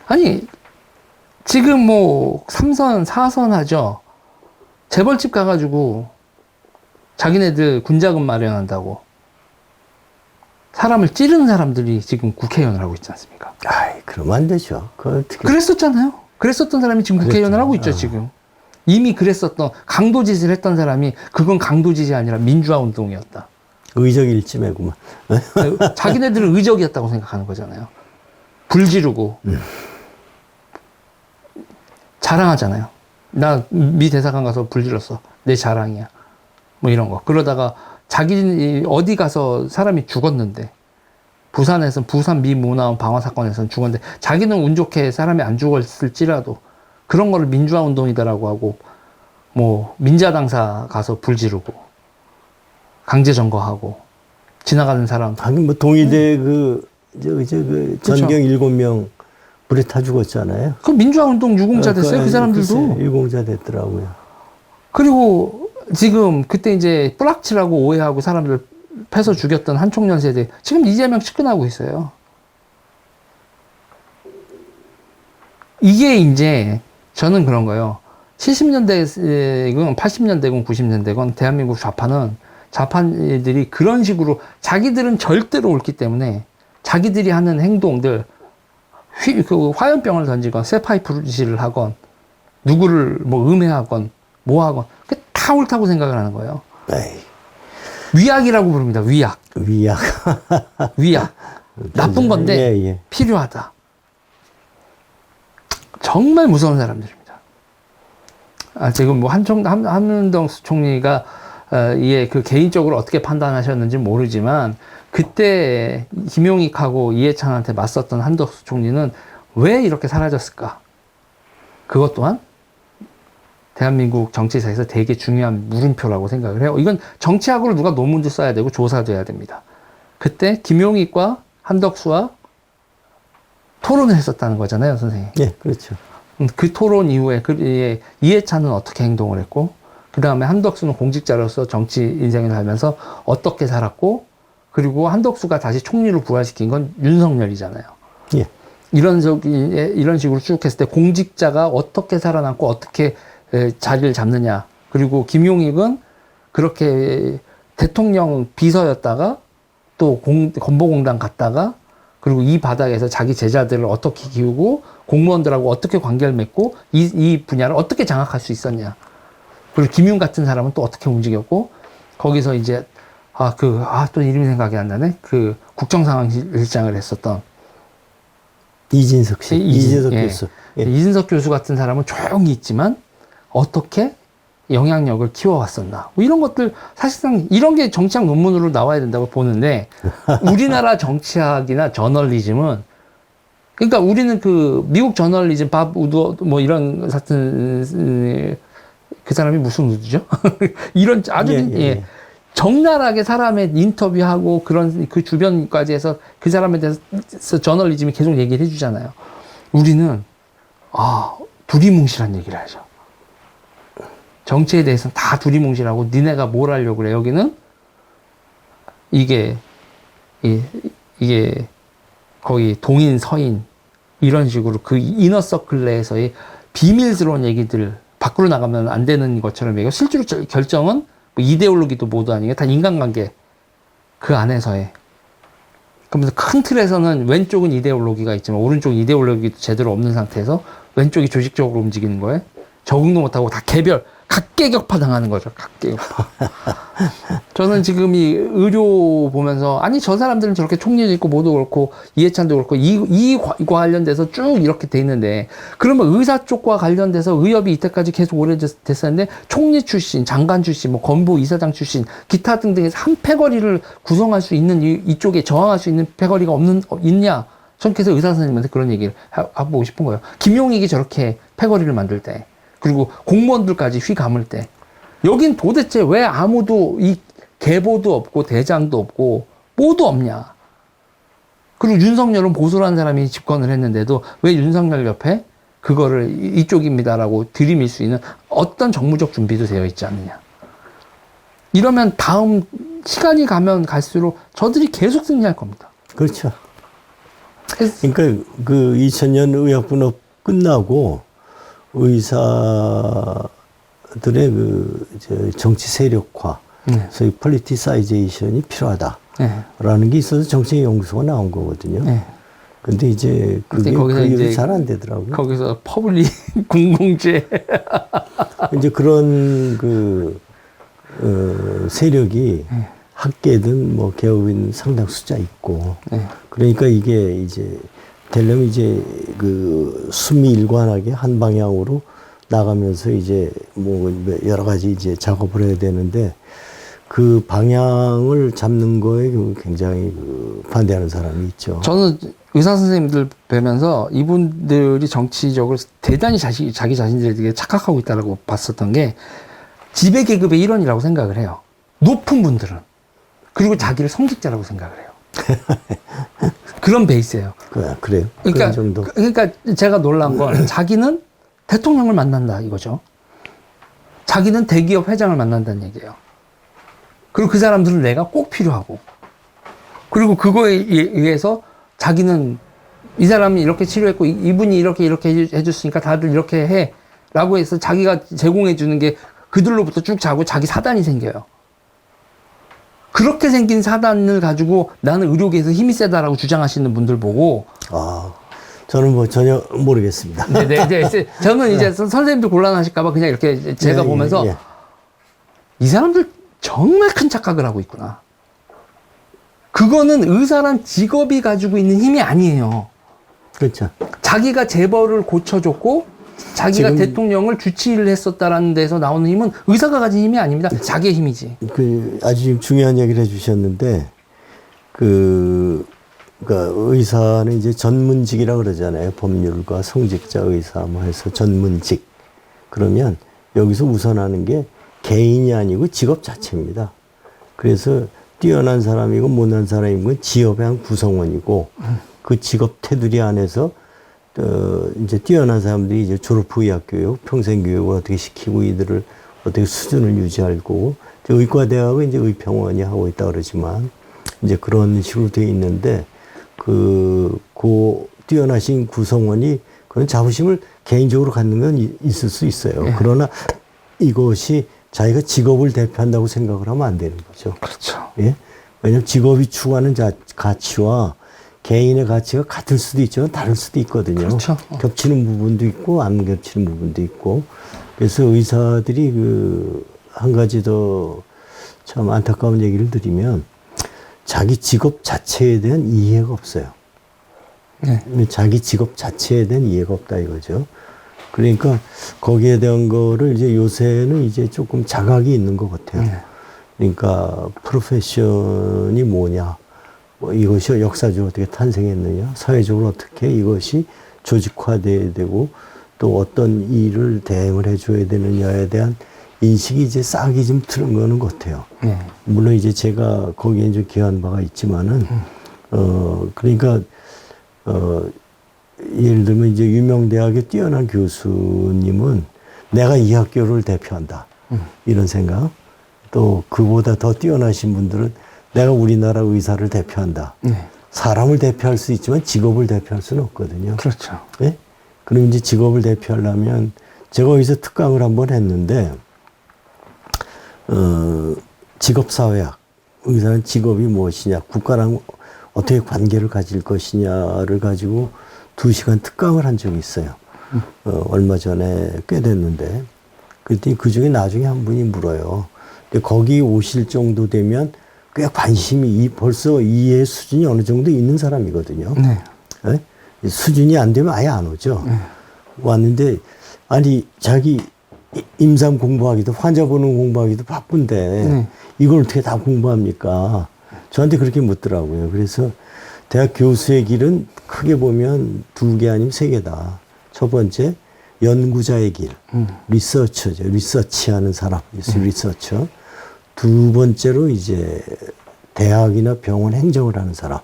Speaker 1: 아니, 지금 뭐, 3선, 4선 하죠. 재벌집 가가지고, 자기네들 군자금 마련한다고. 사람을 찌르는 사람들이 지금 국회의원을 하고 있지 않습니까?
Speaker 2: 아이, 그러면 안 되죠. 어떻게.
Speaker 1: 그랬었잖아요. 그랬었던 사람이 지금 국회의원을 하고 있죠, 지금. 이미 그랬었던, 강도짓을 했던 사람이, 그건 강도짓이 아니라 민주화 운동이었다.
Speaker 2: 의적 일침이구만.
Speaker 1: 자기네들은 의적이었다고 생각하는 거잖아요. 불 지르고. 자랑하잖아요. 나 미 대사관 가서 불 질렀어. 내 자랑이야. 뭐 이런 거. 그러다가 자기 어디 가서 사람이 죽었는데 부산에선 부산 미 모나온 방화 사건에서는 죽었는데 자기는 운 좋게 사람이 안 죽었을지라도 그런 거를 민주화 운동이다라고 하고 뭐 민자당사 가서 불 지르고 강제 점거하고 지나가는 사람.
Speaker 2: 하긴 뭐 동의대 그 전경 7명 불에 타 죽었잖아요.
Speaker 1: 그 민주화 운동 유공자 됐어요. 그 사람들도.
Speaker 2: 유공자 됐더라고요.
Speaker 1: 그리고 지금 그때 이제 뿌락치라고 오해하고 사람들 패서 죽였던 한 총련 세대 지금 이재명 측근하고 있어요. 이게 이제 저는 그런 거예요. 70년대건 80년대건 90년대건 대한민국 좌파들이 그런 식으로 자기들은 절대로 옳기 때문에 자기들이 하는 행동들 그 화염병을 던지건 쇠파이프질을 하건 누구를 뭐 음해하건 뭐 하건 다 옳다고 생각을 하는 거예요.
Speaker 2: 에이.
Speaker 1: 위약이라고 부릅니다. 위약. 위약. 나쁜 건데 필요하다. 정말 무서운 사람들입니다. 지금 뭐 한문동 총리가 이에 그 개인적으로 어떻게 판단하셨는지 모르지만 그때 김용익하고 이해찬한테 맞섰던 한덕수 총리는 왜 이렇게 사라졌을까? 그것 또한 대한민국 정치사에서 되게 중요한 물음표라고 생각을 해요. 이건 정치학으로 누가 논문도 써야 되고 조사도 해야 됩니다. 그때 김용익과 한덕수와 토론을 했었다는 거잖아요, 선생님.
Speaker 2: 네, 그렇죠.
Speaker 1: 그 토론 이후에 이해찬은 어떻게 행동을 했고, 그 다음에 한덕수는 공직자로서 정치 인생을 살면서 어떻게 살았고, 그리고 한덕수가 다시 총리로 부활시킨 건 윤석열이잖아요.
Speaker 2: 예.
Speaker 1: 이런 식으로 쭉 했을 때 공직자가 어떻게 살아남고 어떻게 자리를 잡느냐. 그리고 김용익은 그렇게 대통령 비서였다가 또 건보공단 갔다가 그리고 이 바닥에서 자기 제자들을 어떻게 키우고 공무원들하고 어떻게 관계를 맺고 이 분야를 어떻게 장악할 수 있었냐. 그리고 김윤 같은 사람은 또 어떻게 움직였고 거기서 이제 또 이름이 생각이 안 나네. 그 국정상황실장을 했었던
Speaker 2: 이진석 씨. 이진석 교수.
Speaker 1: 예. 이진석 교수 같은 사람은 조용히 있지만 어떻게 영향력을 키워왔었나. 뭐 이런 것들 사실상 이런 게 정치학 논문으로 나와야 된다고 보는데 우리나라 정치학이나 저널리즘은 그러니까 우리는 그 미국 저널리즘 밥 우드 뭐 이런 같은 그 사람이 무슨 우드죠? 이런 아주 적나라하게 사람의 인터뷰하고 그런 그 주변까지 해서 그 사람에 대해서 저널리즘이 계속 얘기를 해주잖아요. 우리는 두리뭉실한 얘기를 하죠. 정치에 대해서는 다 두리뭉실하고 니네가 뭘 하려고 그래. 여기는 이게 거의 동인 서인 이런 식으로 그 이너서클 내에서의 비밀스러운 얘기들 밖으로 나가면 안 되는 것처럼 얘기하고 실제로 결정은 뭐 이데올로기도 모두 아니게 다 인간관계 그 안에서의 그러면서 큰 틀에서는 왼쪽은 이데올로기가 있지만 오른쪽은 이데올로기도 제대로 없는 상태에서 왼쪽이 조직적으로 움직이는 거예요. 적응도 못하고 다 각계격파 당하는 거죠. 각계격파. 저는 지금 이 의료 보면서 아니 저 사람들은 저렇게 총리도 있고 뭐도 그렇고 이해찬도 그렇고 관련돼서 쭉 이렇게 돼 있는데 그러면 의사 쪽과 관련돼서 의협이 이때까지 계속 오래됐었는데 총리 출신, 장관 출신, 뭐 건보 이사장 출신, 기타 등등에서 한 패거리를 구성할 수 있는 이쪽에 저항할 수 있는 패거리가 있냐? 전 계속 의사 선생님한테 그런 얘기를 해보고 싶은 거예요. 김용익이 저렇게 패거리를 만들 때, 그리고 공무원들까지 휘감을 때, 여긴 도대체 왜 아무도 이 계보도 없고 대장도 없고 뭐도 없냐? 그리고 윤석열은 보수라는 사람이 집권을 했는데도 왜 윤석열 옆에 그거를 이쪽입니다라고 들이밀 수 있는 어떤 정무적 준비도 되어 있지 않느냐? 이러면 다음 시간이 가면 갈수록 저들이 계속 승리할 겁니다.
Speaker 2: 그렇죠. 그러니까 그 2000년 의학분업 끝나고 의사들의 그 정치 세력화, 소위 폴리티사이제이션이 필요하다라는 게 있어서 정책연구소가 나온 거거든요. 근데 이제 그게 이제 잘 안 되더라고요.
Speaker 1: 거기서 퍼블릭 공공재
Speaker 2: 이제 그런 그 세력이 학계든 뭐 개업인 상당 숫자 있고, 그러니까 이게 이제 되려면 이제 그 수미일관하게 한 방향으로 나가면서 이제 뭐 여러 가지 이제 작업을 해야 되는데 그 방향을 잡는 거에 굉장히 그 반대하는 사람이 있죠.
Speaker 1: 저는 의사 선생님들 뵈면서 이분들이 정치적으로 대단히 자기 자신들이 되게 착각하고 있다라고 봤었던 게 지배 계급의 일원이라고 생각을 해요. 높은 분들은. 그리고 자기를 성직자라고 생각을 해요. 그런 베이스예요.
Speaker 2: 그래요?
Speaker 1: 그러니까,
Speaker 2: 정도.
Speaker 1: 그러니까 제가 놀란 건 자기는 대통령을 만난다 이거죠. 자기는 대기업 회장을 만난다는 얘기예요. 그리고 그 사람들은 내가 꼭 필요하고, 그리고 그거에 의해서 자기는 이 사람이 이렇게 치료했고 이분이 이렇게 해줬으니까 다들 이렇게 해 라고 해서 자기가 제공해 주는 게 그들로부터 쭉 자고 자기 사단이 생겨요. 그렇게 생긴 사단을 가지고 나는 의료계에서 힘이 세다라고 주장하시는 분들 보고,
Speaker 2: 저는 뭐 전혀 모르겠습니다.
Speaker 1: 네. 저는 이제 선생님들 곤란하실까봐 그냥 이렇게 제가 보면서 이 사람들 정말 큰 착각을 하고 있구나. 그거는 의사란 직업이 가지고 있는 힘이 아니에요.
Speaker 2: 그렇죠.
Speaker 1: 자기가 재벌을 고쳐줬고 자기가 대통령을 주치를 했었다라는 데서 나오는 힘은 의사가 가진 힘이 아닙니다. 자기의 힘이지.
Speaker 2: 아주 중요한 얘기를 해주셨는데, 그러니까 의사는 이제 전문직이라고 그러잖아요. 법률가, 성직자, 의사 뭐 해서 전문직. 그러면 여기서 우선하는 게 개인이 아니고 직업 자체입니다. 그래서 뛰어난 사람이고 못난 사람인 건 지업의 한 구성원이고, 그 직업 테두리 안에서 이제 뛰어난 사람들이 이제 졸업 후 의학교육, 평생교육을 어떻게 시키고 이들을 어떻게 수준을 유지할 거고, 의과대학은 이제 의평원이 하고 있다 그러지만, 이제 그런 식으로 돼 있는데, 그 뛰어나신 구성원이 그런 자부심을 개인적으로 갖는 건 있을 수 있어요. 그러나 이것이 자기가 직업을 대표한다고 생각을 하면 안 되는 거죠.
Speaker 1: 그렇죠.
Speaker 2: 예? 왜냐면 직업이 추구하는 가치와 개인의 가치가 같을 수도 있지만 다를 수도 있거든요.
Speaker 1: 그렇죠.
Speaker 2: 겹치는 부분도 있고 안 겹치는 부분도 있고. 그래서 의사들이 한 가지 더 참 안타까운 얘기를 드리면 자기 직업 자체에 대한 이해가 없어요. 자기 직업 자체에 대한 이해가 없다 이거죠. 그러니까 거기에 대한 거를 이제 요새는 이제 조금 자각이 있는 것 같아요. 그러니까 프로페션이 뭐냐, 뭐 이것이 역사적으로 어떻게 탄생했느냐, 사회적으로 어떻게 이것이 조직화돼야 되고 또 어떤 일을 대응을 해줘야 되느냐에 대한 인식이 이제 싹이 좀 트는 거는 것 같아요. 물론 이제 제가 거기에 좀 기여한 바가 있지만은, 그러니까, 예를 들면 이제 유명대학의 뛰어난 교수님은 내가 이 학교를 대표한다. 이런 생각. 또 그보다 더 뛰어나신 분들은 내가 우리나라 의사를 대표한다. 사람을 대표할 수 있지만 직업을 대표할 수는 없거든요.
Speaker 1: 그렇죠.
Speaker 2: 예? 그럼 이제 직업을 대표하려면 제가 여기서 특강을 한번 했는데, 직업사회학. 의사는 직업이 무엇이냐, 국가랑 어떻게 관계를 가질 것이냐를 가지고 2시간 특강을 한 적이 있어요. 얼마 전에 꽤 됐는데. 그랬더니 그 중에 나중에 한 분이 물어요. 근데 거기 오실 정도 되면 꽤 관심이 벌써 이해 수준이 어느 정도 있는 사람이거든요.
Speaker 1: 네.
Speaker 2: 예? 수준이 안 되면 아예 안 오죠. 왔는데 아니 자기 임상 공부하기도 환자 보는 공부하기도 바쁜데 이걸 어떻게 다 공부합니까? 저한테 그렇게 묻더라고요. 그래서 대학 교수의 길은 크게 보면 2개 아니면 3개다. 첫 번째 연구자의 길, 리서처죠. 리서치하는 사람, 리서처. 두 번째로 이제 대학이나 병원 행정을 하는 사람,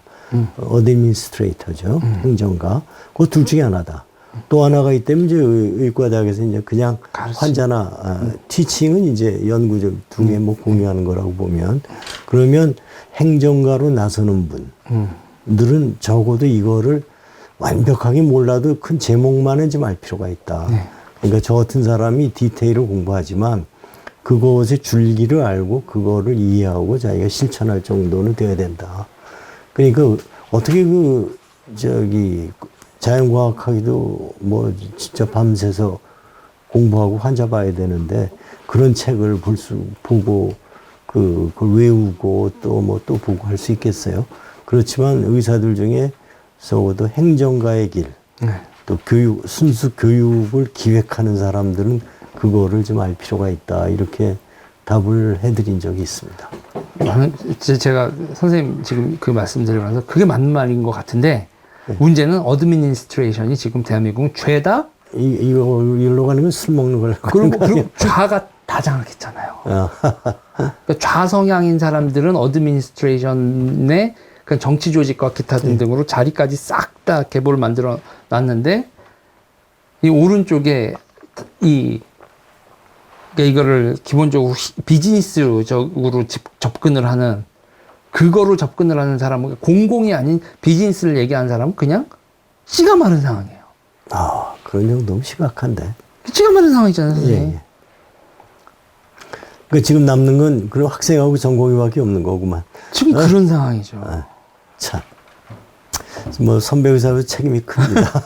Speaker 2: 어드미니스트레이터죠. 행정가. 그 둘 중에 하나다. 또 하나가 있다면 이제 의과대학에서 이제 그냥 환자나 티칭은 이제 연구적 2개 뭐 공유하는 거라고 보면 그러면 행정가로 나서는 분들은 적어도 이거를 완벽하게 몰라도 큰 제목만은 좀 알 필요가 있다. 그러니까 저 같은 사람이 디테일을 공부하지만 그것의 줄기를 알고 그거를 이해하고 자기가 실천할 정도는 돼야 된다. 그러니까 어떻게 자연과학하기도 뭐 진짜 밤새서 공부하고 환자 봐야 되는데 그런 책을 보고 그걸 외우고 또 뭐 또 보고 할 수 있겠어요. 그렇지만 의사들 중에 적어도 행정가의 길, 또 순수 교육을 기획하는 사람들은 그거를 좀 알 필요가 있다. 이렇게 답을 해드린 적이 있습니다.
Speaker 1: 제가 선생님 지금 그 말씀드리면서 그게 맞는 말인 것 같은데 문제는 어드미니스트레이션이 지금 대한민국 죄다
Speaker 2: 이걸로 가는 건 술 먹는 걸.
Speaker 1: 그리고 좌가 다 장악했잖아요. 그러니까 좌 성향인 사람들은 어드미니스트레이션의 그 정치 조직과 기타 등등으로 자리까지 싹 다 계보를 만들어 놨는데 이 오른쪽에 그러니까 이거를 기본적으로 비즈니스적으로 접근을 하는 그거로 접근을 하는 사람은 공공이 아닌 비즈니스를 얘기하는 사람은 그냥 씨가 마른 상황이에요.
Speaker 2: 아, 그런 정도면 심각한데.
Speaker 1: 씨가 마른 상황이잖아요, 선생님.
Speaker 2: 예. 그러니까 지금 남는 건 그런 학생하고 전공의밖에 없는 거구만.
Speaker 1: 지금 그런 상황이죠.
Speaker 2: 참. 뭐 선배 의사도 책임이 큽니다.